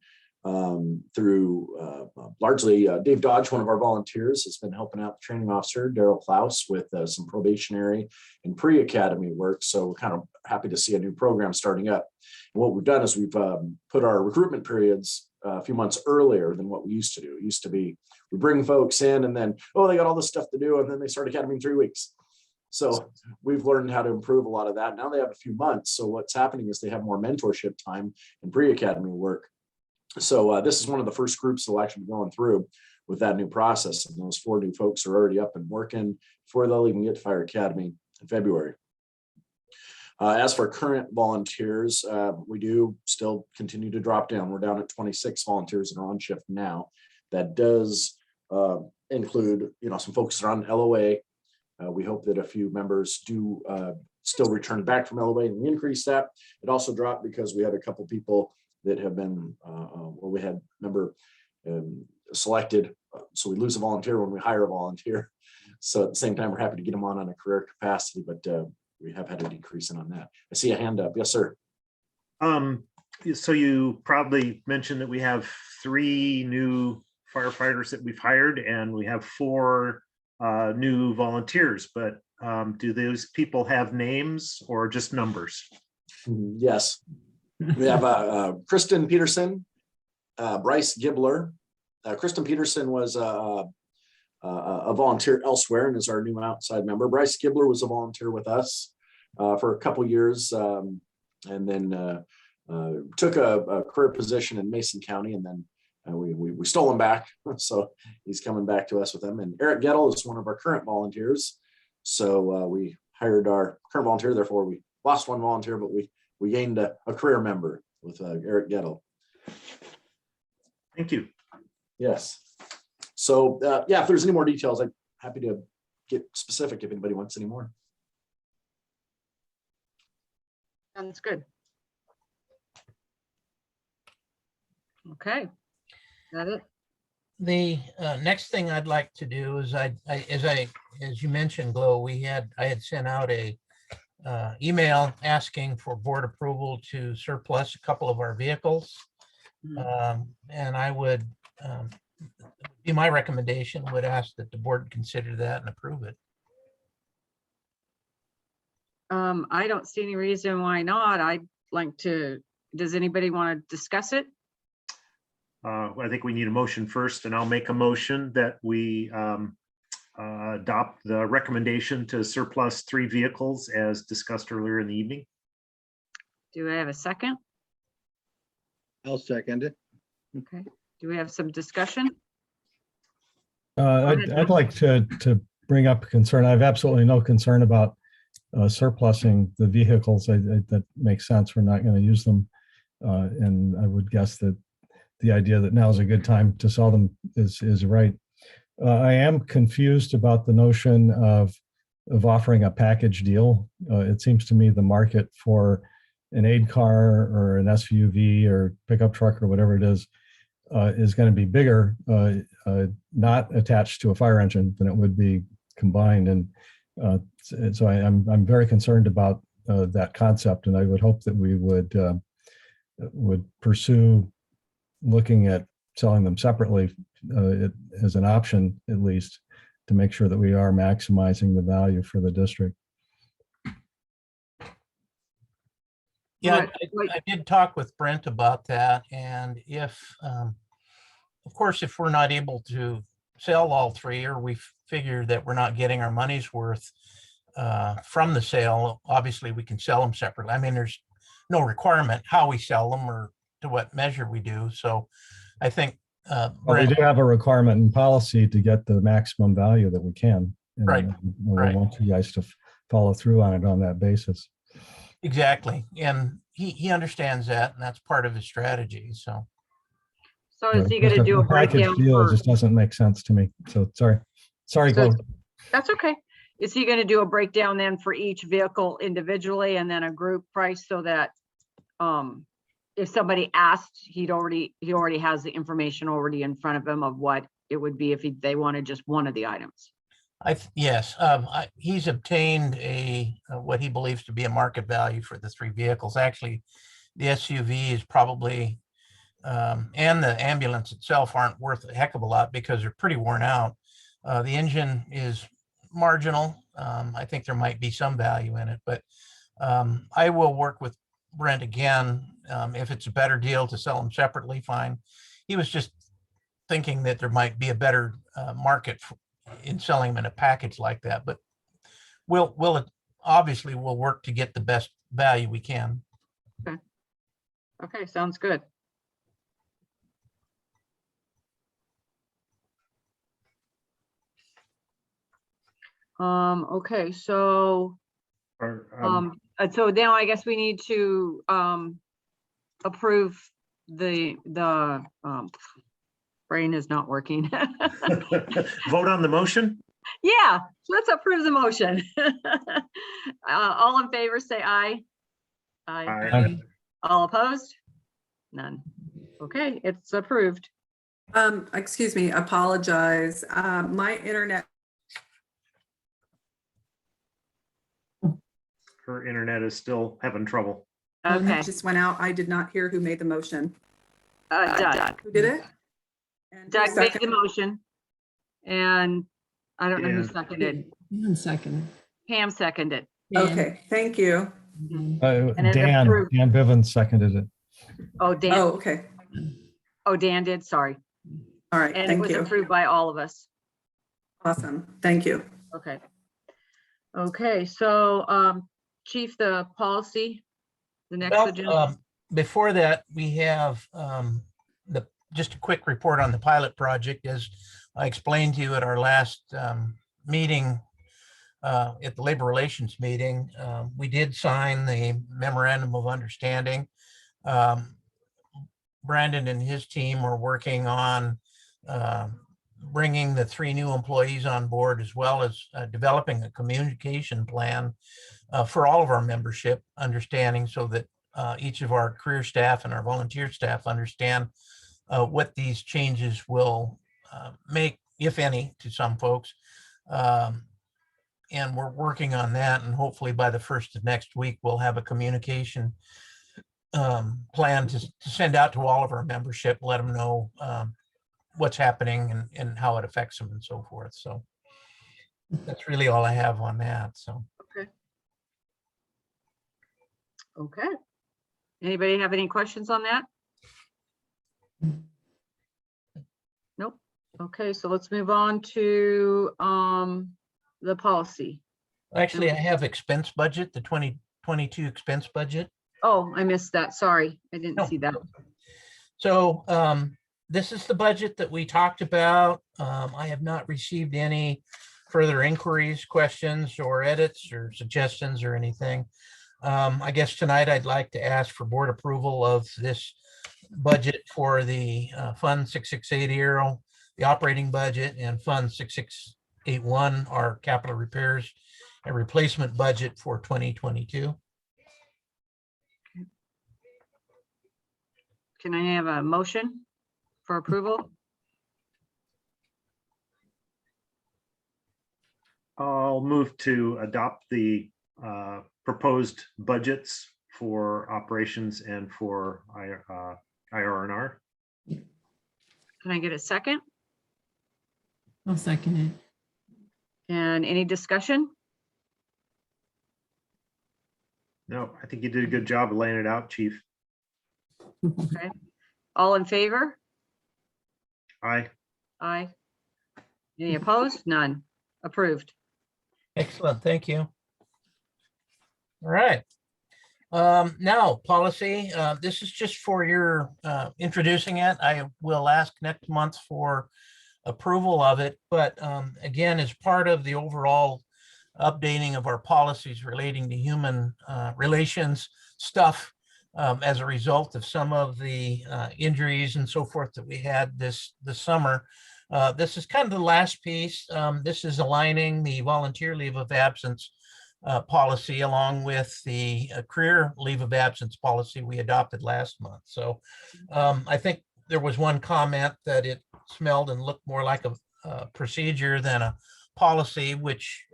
through largely Dave Dodge, one of our volunteers, has been helping out the training officer, Daryl Klaus, with some probationary and pre-academy work. So we're kind of happy to see a new program starting up. And what we've done is we've put our recruitment periods a few months earlier than what we used to do. It used to be we bring folks in and then, oh, they got all this stuff to do, and then they start academy in 3 weeks. So we've learned how to improve a lot of that. Now they have a few months. So what's happening is they have more mentorship time and pre-academy work. So this is one of the first groups that'll actually be going through with that new process. And those 4 new folks are already up and working before they'll even get to Fire Academy in February. As for current volunteers, we do still continue to drop down. We're down at 26 volunteers that are on shift now. That does include, some folks that are on LOA. We hope that a few members do still return back from LOA, and we increase that. It also dropped because we had a couple people that have been, or we had member selected. So we lose a volunteer when we hire a volunteer. So at the same time, we're happy to get them on a career capacity, but we have had a decrease in on that. I see a hand up. Yes, sir. So you probably mentioned that we have 3 new firefighters that we've hired, and we have 4 new volunteers, but do those people have names or just numbers? Yes. We have Kristen Peterson, Bryce Gibbler. Kristen Peterson was a volunteer elsewhere and is our new outside member. Bryce Gibbler was a volunteer with us for a couple years, and then took a career position in Mason County, and then we stole him back. So he's coming back to us with them. And Eric Gettle is one of our current volunteers. So we hired our current volunteer, therefore we lost 1 volunteer, but we gained a career member with Eric Gettle. Thank you. Yes. So yeah, if there's any more details, I'm happy to get specific if anybody wants any more. sounds good. Okay, got it. The next thing I'd like to do is as you mentioned, Glo, I had sent out a email asking for board approval to surplus a couple of our vehicles. And I would be my recommendation would ask that the board consider that and approve it. I don't see any reason why not. I'd like to, does anybody want to discuss it? I think we need a motion first, and I'll make a motion that we adopt the recommendation to surplus 3 vehicles as discussed earlier in the evening. Do I have a second? I'll second it. Okay, do we have some discussion? I'd like to bring up a concern. I have absolutely no concern about surplusing the vehicles. That makes sense. We're not going to use them. And I would guess that the idea that now is a good time to sell them is right. I am confused about the notion of offering a package deal. It seems to me the market for an aid car or an SUV or pickup truck or whatever it is going to be bigger, not attached to a fire engine, than it would be combined. And so I'm very concerned about that concept, and I would hope that we would pursue looking at selling them separately as an option, at least, to make sure that we are maximizing the value for the district. Yeah, Right. I did talk with Brent about that, and if, of course, if we're not able to sell all three, or we figure that we're not getting our money's worth from the sale, obviously we can sell them separately. I mean, there's no requirement how we sell them or to what measure we do. So I think Well, we Brent, do have a requirement in policy to get the maximum value that we can. And Right, we right. want you guys to follow through on it on that basis. exactly, and he understands that, and that's part of his strategy. So So is he Just gonna do a package breakdown deal for, just doesn't make sense to me. So sorry. Sorry, So- Chloe. that's okay. Is he gonna do a breakdown then for each vehicle individually and then a group price so that if somebody asked, he already has the information already in front of him of what it would be if they wanted just one of the items? yes, he's obtained a what he believes to be a market value for the three vehicles. Actually, the SUV is probably and the ambulance itself aren't worth a heck of a lot because they're pretty worn out. The engine is marginal. I think there might be some value in it, but I will work with Brent again. If it's a better deal to sell them separately, fine. He was just thinking that there might be a better market in selling them in a package like that, but we'll obviously we'll work to get the best value we can. Okay, sounds good. Okay, so, Or, so now I guess we need to, approve the, brain is not working. vote on the motion? Yeah, let's approve the motion. All in favor, say aye. Aye. All opposed? None. Okay, it's approved. Excuse me, apologize. My internet, Her internet is still having trouble. Okay, just went out. I did not hear who made the motion. Doug. Who did it? And who Doug made the seconded? motion. And I don't know who Dan. seconded. 1 second. Pam seconded. Okay, thank you. And it's Dan approved. Bivens seconded it. Oh, Dan, Oh, okay. oh, Dan did, sorry. All right, And it thank was you. approved by all of us. Awesome. Thank you. Okay. Okay, so, Chief, the policy, the next Well, agenda. before that, we have just a quick report on the pilot project. As I explained to you at our last meeting, at the Labor Relations meeting, we did sign the memorandum of understanding. Brandon and his team are working on bringing the 3 new employees on board, as well as developing a communication plan for all of our membership, understanding so that each of our career staff and our volunteer staff understand what these changes will make, if any, to some folks. And we're working on that, and hopefully by the first of next week, we'll have a communication plan to send out to all of our membership, let them know what's happening and how it affects them and so forth. So that's really all I have on that. So. Okay. Anybody have any questions on that? Nope. Okay, so let's move on to the policy. Actually, I have expense budget, the 2022 expense budget. Oh, I missed that. Sorry, I didn't No. see that. So this is the budget that we talked about. I have not received any further inquiries, questions, or edits or suggestions or anything. I guess tonight I'd like to ask for board approval of this budget for the Fund 6680, the operating budget, and Fund 6681, our capital repairs and replacement budget for 2022. Can I have a motion for approval? I'll move to adopt the proposed budgets for operations and for IR&R. Can I get a second? I'll second And any discussion? No, I think you did a good job of laying it out, Chief. it. Okay. All in favor? Aye. Aye. Any opposed? None. Approved. Excellent, thank you. All right. Now, policy, this is just for your introducing it. I will ask next month for approval of it, but again, as part of the overall updating of our policies relating to human relations stuff, as a result of some of the injuries and so forth that we had this summer. This is kind of the last piece. This is aligning the volunteer leave of absence policy along with the career leave of absence policy we adopted last month. So I think there was one comment that it smelled and looked more like a procedure than a policy, which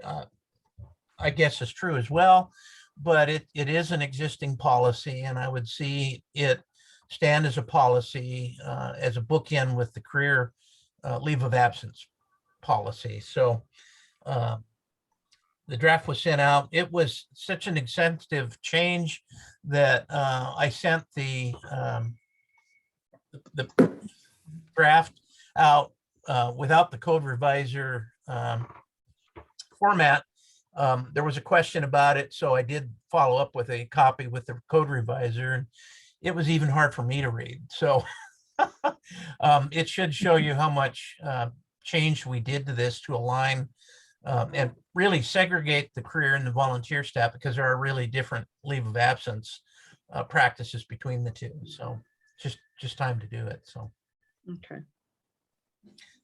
I guess is true as well, but it is an existing policy, and I would see it stand as a policy as a bookend with the career leave of absence policy. So the draft was sent out. It was such an extensive change that I sent the draft out without the code revisor format. There was a question about it, so I did follow up with a copy with the code revisor, and it was even hard for me to read. So it should show you how much change we did to this to align and really segregate the career and the volunteer staff, because there are really different leave of absence practices between the two. So just time to do it. So. Okay.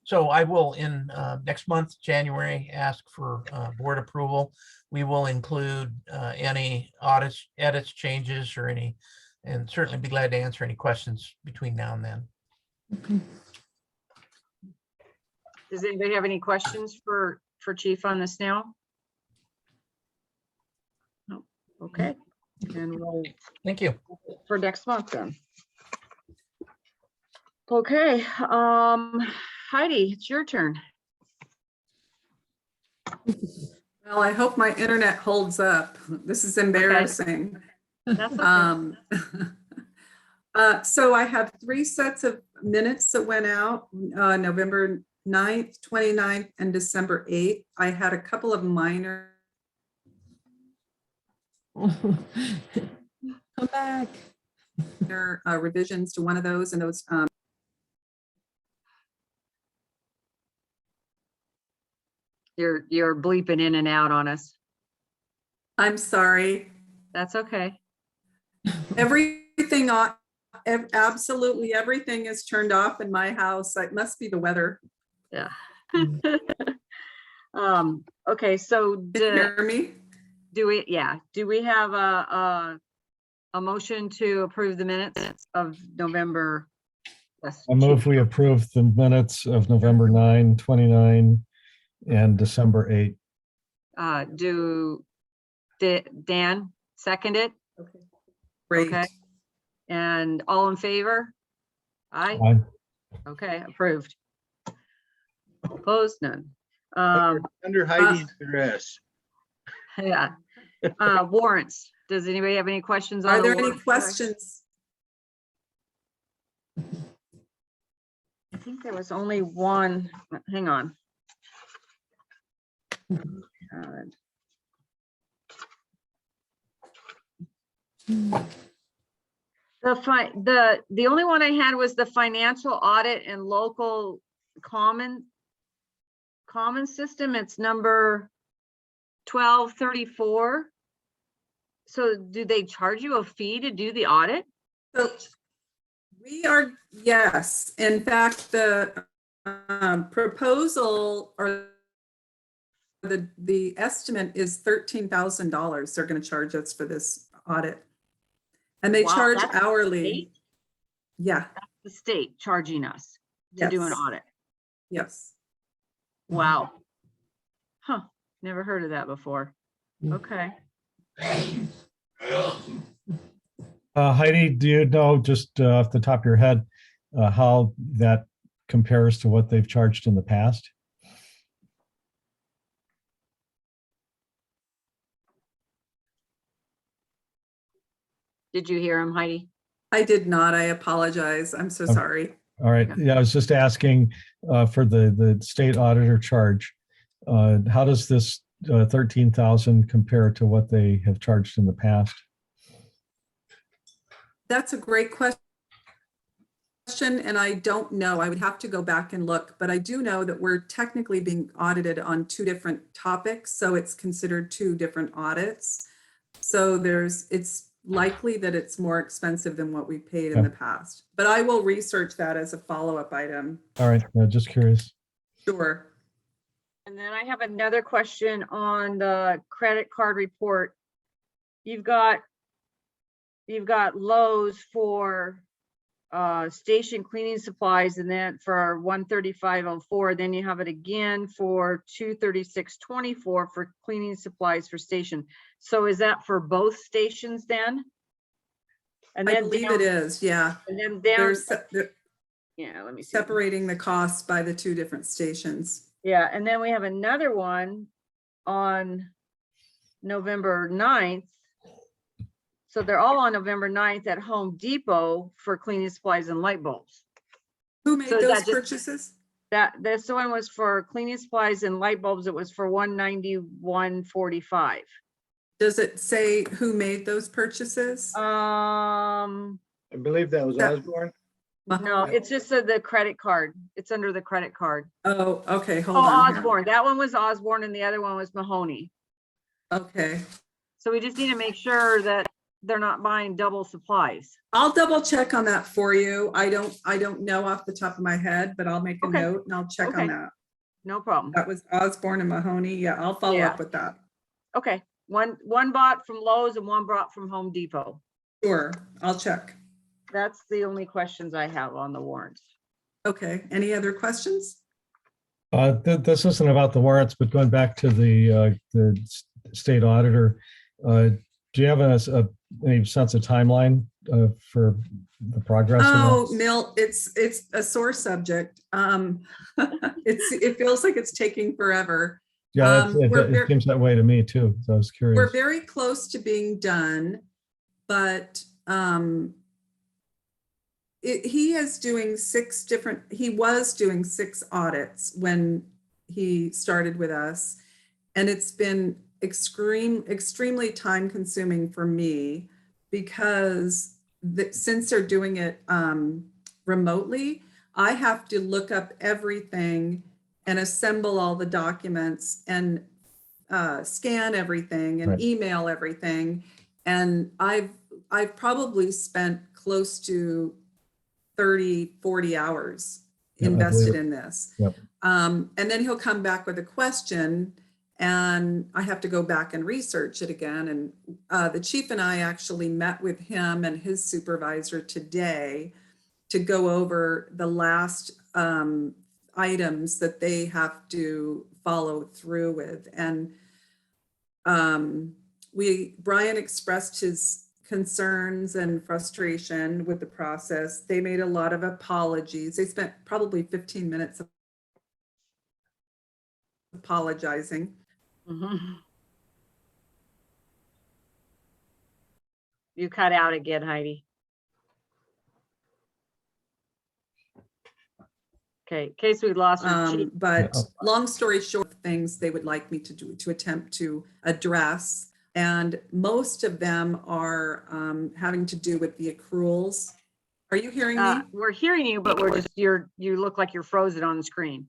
So I will in next month, January, ask for board approval. We will include any audits, edits, changes, or any, and certainly be glad to answer any questions between now and then. Okay. Does anybody have any questions for Chief on this now? No. Okay. And we'll Thank you. for next month then. Okay, Heidi, it's your turn. Well, I hope my internet holds up. This is embarrassing. That's okay. So I have 3 sets of minutes that went out, November 9th, 29th, and December 8th. I had a couple of minor Come back. revisions to one of those, and those You're bleeping in and out on us. I'm sorry. That's okay. Everything on, absolutely everything is turned off in my house. It must be the weather. Yeah. Okay, so Can you hear me? do we have a motion to approve the minutes of November? Yes, I move we approve the minutes of November 9, 29, and December 8. Dan second it? Okay. Great. Okay. And all in favor? Aye. Aye. Okay, approved. Opposed, none. Under Heidi's duress. Yeah. Warrants. Does anybody have any questions on? Are the there any warrants? questions? I think there was only one. Hang on. The only one I had was the financial audit and local common system. It's number 1234. So do they charge you a fee to do the audit? So we are, yes. In fact, the proposal or the estimate is $13,000. They're going to charge us for this audit. And they Wow, charge that's the hourly. state? Yeah. The state charging us to do an Yes. audit. Yes. Wow. Huh, never heard of that before. Okay. Heidi, do you know just off the top of your head how that compares to what they've charged in the past? Did you hear him, Heidi? I did not. I apologize. I'm so Okay. sorry. All right. Yeah, I was just asking for the state auditor charge. How does this 13,000 compare to what they have charged in the past? That's a great question. And I don't know. I would have to go back and look, but I do know that we're technically being audited on 2 different topics. So it's considered 2 different audits. So it's likely that it's more expensive than what we paid in Yeah. the past, but I will research that as a follow-up item. All right. Just curious. Sure. And then I have another question on the credit card report. You've got Lowe's for station cleaning supplies, and then for 135.04, then you have it again for 236.24 for cleaning supplies for station. So is that for both stations then? And I then believe down- it is, yeah. And then down, They're yeah, let me see. separating the costs by the 2 different stations. Yeah, and then we have another one on November 9th. So they're all on November 9th at Home Depot for cleaning supplies and light bulbs. Who made So those that just- purchases? This one was for cleaning supplies and light bulbs. It was for $191.45. Does it say who made those purchases? I believe that was That- Osborne. No, it's just the credit card. It's under the credit card. Oh, okay, hold Oh, on. here. Osborne. That one was Osborne and the other one was Mahoney. Okay, So we just need to make sure that they're not buying double supplies. I'll double check on that for you. I don't know off the top of my head, but I'll make a Okay. note and I'll check Okay. on that. No problem. That was Osborne and Mahoney. Yeah, I'll follow Yeah. up with that. Okay, one bought from Lowe's and one bought from Home Depot. Sure, I'll check. That's the only questions I have on the warrants. Okay, any other questions? This isn't about the warrants, but going back to the state auditor, do you have any sense of timeline for the progress? of Oh, this? Milt, it's a sore subject. It feels like it's taking forever. Yeah, we're it ver- seems that way to me too. So I was We're curious. very close to being done, but he was doing 6 audits when he started with us. And it's been extremely time consuming for me because since they're doing it remotely, I have to look up everything and assemble all the documents and scan everything and Right. email everything. And I've probably spent close to 30, 40 hours Yeah, I invested believe it. in this. Yep. And then he'll come back with a question and I have to go back and research it again. And the chief and I actually met with him and his supervisor today to go over the last items that they have to follow through with. And Brian expressed his concerns and frustration with the process. They made a lot of apologies. They spent probably 15 minutes apologizing. Mhm. You cut out again, Heidi. Okay, in case we lost her. Chief. But Yeah. long story short, things they would like me to do, to attempt to address. And most of them are having to do with the accruals. Are you hearing me? We're hearing you, but you look like you're frozen on the screen,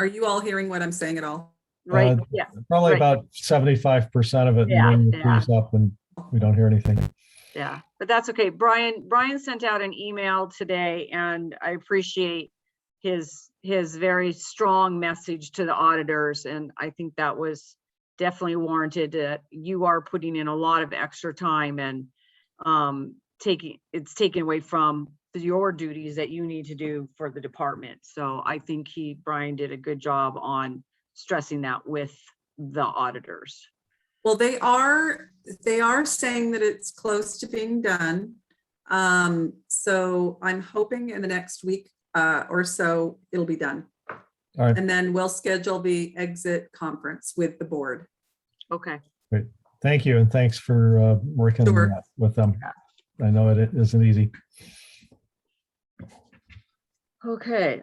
Are you all hearing what I'm saying at all? right? Uh, Yeah, Probably right. about 75% of it, Yeah, and then it yeah. frees up and we don't hear anything. yeah, but that's okay. Brian sent out an email today and I appreciate his very strong message to the auditors. And I think that was definitely warranted. That you are putting in a lot of extra time and it's taken away from your duties that you need to do for the department. So I think Brian did a good job on stressing that with the auditors. Well, they are saying that it's close to being done. So I'm hoping in the next week or so, it'll be done. All right. And then we'll schedule the exit conference with the board. Okay. Thank you, and thanks for working Sure. with them. I know it isn't easy. Okay,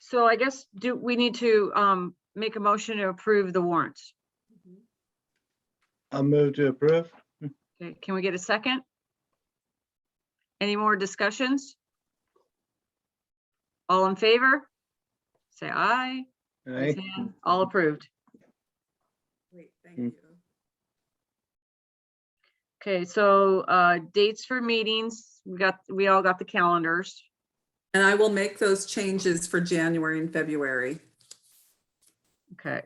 so I guess do we need to make a motion to approve the warrants? I'll move to approve. Okay, can we get a second? Any more discussions? All in favor? Say aye. Raise Aye. hand. All approved. Great, thank you. Okay, so dates for meetings, we all got the calendars. And I will make those changes for January and February. Okay,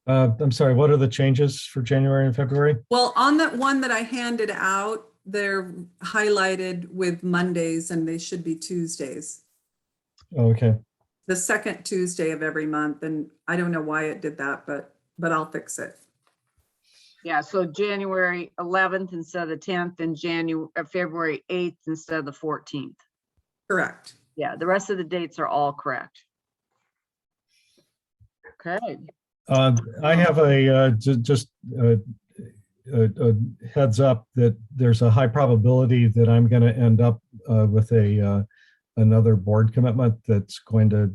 I'm sorry, what are the changes for January and February? Well, on that one that I handed out, they're highlighted with Mondays and they should be Tuesdays. Oh, okay, The second Tuesday of every month. And I don't know why it did that, but I'll fix it. yeah, so January 11th instead of the 10th and February 8th instead of the 14th. Correct. Yeah, the rest of the dates are all correct. Okay, I have just a heads up that there's a high probability that I'm going to end up with another board commitment that's going to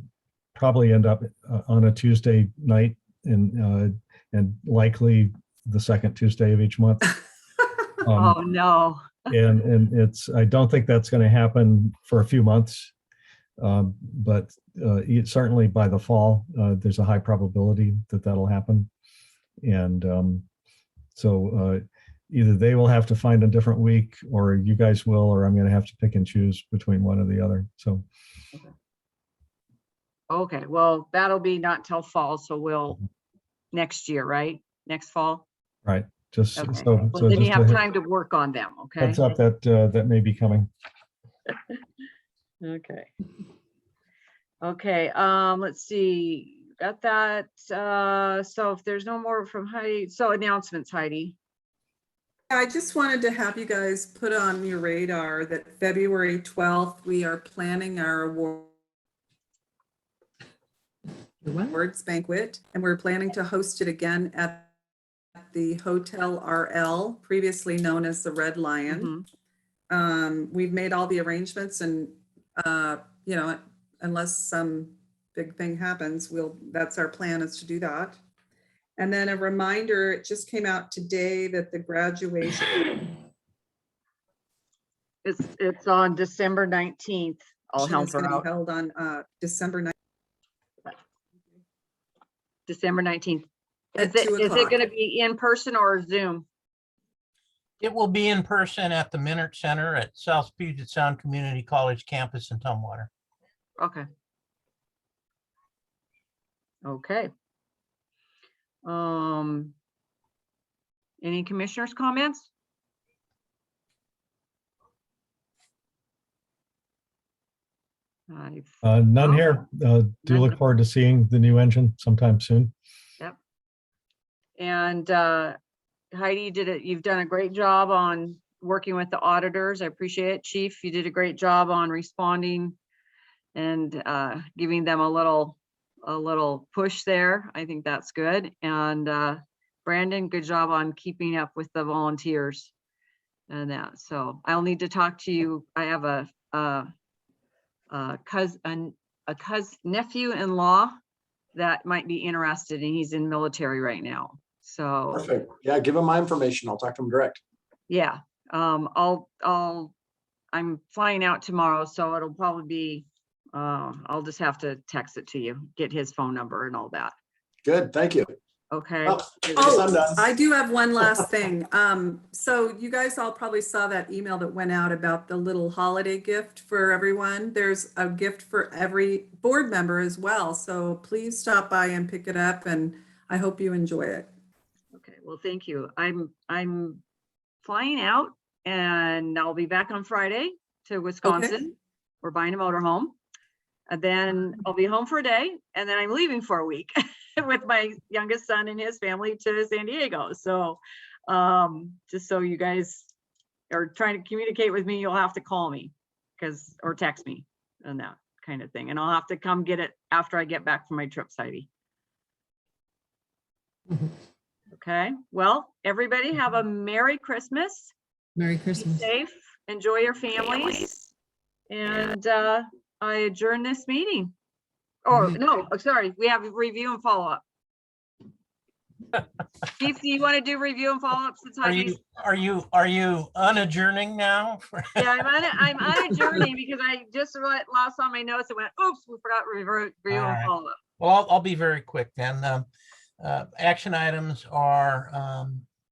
probably end up on a Tuesday night and likely the second Tuesday of each month. oh no, And I don't think that's going to happen for a few months. But certainly by the fall, there's a high probability that that'll happen. And so either they will have to find a different week or you guys will, or I'm going to have to pick and choose between one or the other. So okay, well, that'll be not till fall, so we'll, next year, right? Next fall? right, just Okay, so well, then you just have a time to work on them, okay? heads up that that may be coming. Okay. Okay, let's see, got that. So if there's no more from Heidi, so announcements, Heidi. I just wanted to have you guys put on your radar that February 12th, we are planning our awards banquet, and we're planning to host it again at the Hotel RL, previously known as the Red Lion. We've made all the arrangements and, you know, unless some big thing happens, that's our plan, is to do that. And then a reminder, it just came out today that the graduation It's on December 19th. I'll help is going her to out. be held on December 9th December 19th. at Is 2 it o'clock. going to be in person or Zoom? It will be in person at the Minert Center at South Puget Sound Community College campus in Tumwater. Okay. Okay. Any commissioners' comments? None here. Do None. look forward to seeing the new engine sometime soon. And Heidi, you've done a great job on working with the auditors. I appreciate it. Chief, you did a great job on responding and giving them a little push there. I think that's good. And Brandon, good job on keeping up with the volunteers and that. So I'll need to talk to you. I have a nephew-in-law that might be interested, and he's in military right now. So Perfect. Yeah, give him my information. I'll talk to him direct. yeah, I'm flying out tomorrow, so it'll probably be, I'll just have to text it to you, get his phone number and all that. Good, thank you. Okay. Oh, I guess I'm done. I do have one last thing. So you guys all probably saw that email that went out about the little holiday gift for everyone. There's a gift for every board member as well. So please stop by and pick it up, and I hope you enjoy it. Okay, well, thank you. I'm flying out and I'll be back on Friday to Wisconsin. We're buying a motorhome. And then I'll be home for a day, and then I'm leaving for a week with my youngest son and his family to San Diego. So just so you guys or trying to communicate with me, you'll have to call me or text me and that kind of thing. And I'll have to come get it after I get back from my trip, Heidi. Mhm. Okay, well, everybody have a Merry Christmas. Merry Be Christmas. safe, enjoy your families. And I adjourn this meeting. Oh, Right. no, sorry, we have a review and follow-up. Chief, do you want to do review and follow-up since Are Heidi's? you unadjourning now? Yeah, I'm unadjourning because I just lost on my notes and went, oops, we forgot review All and right. follow-up. Well, I'll be very quick then. Action items are,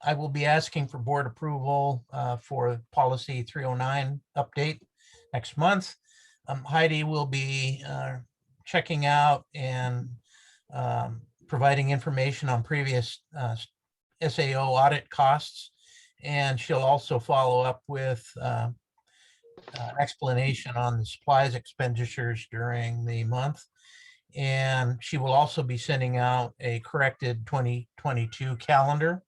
I will be asking for board approval for policy 309 update next month. Heidi will be checking out and providing information on previous SAO audit costs. And she'll also follow up with explanation on the supplies expenditures during the month. And she will also be sending out a corrected 2022 calendar.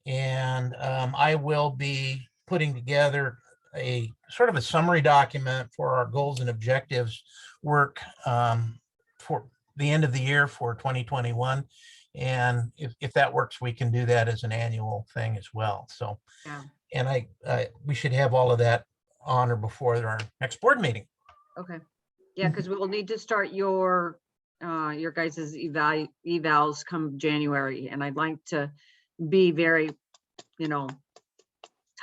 And I will be putting together a sort of a summary document for our goals and objectives work for the end of the year for 2021. And if that works, we can do that as an annual thing as well. So, Yeah. and we should have all of that on or before our next board meeting. Okay, yeah, because we'll need to start your guys's evals come January, and I'd like to be very,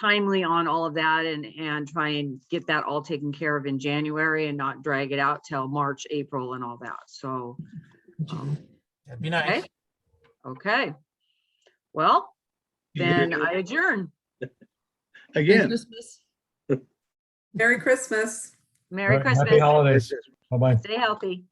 timely on all of that and try and get that all taken care of in January and not drag it out till March, April and all that. So, That'd be nice. okay. Well, then I adjourn. Merry Again. Christmas. Merry Christmas. Merry Happy Christmas. holidays. Bye-bye. Stay healthy.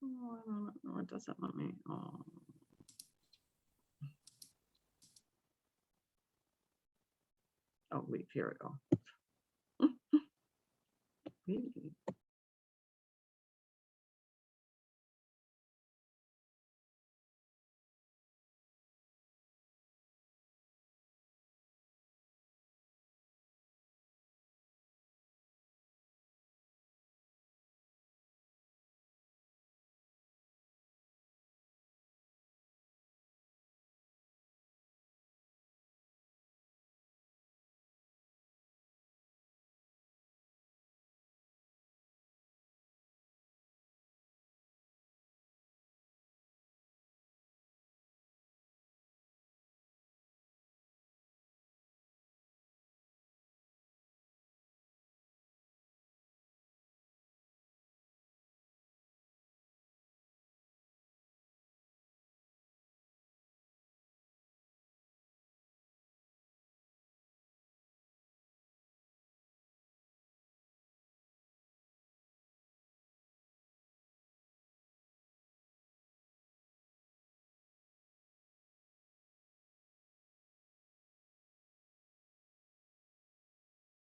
Oh, it doesn't let me. Oh, leave, here we go.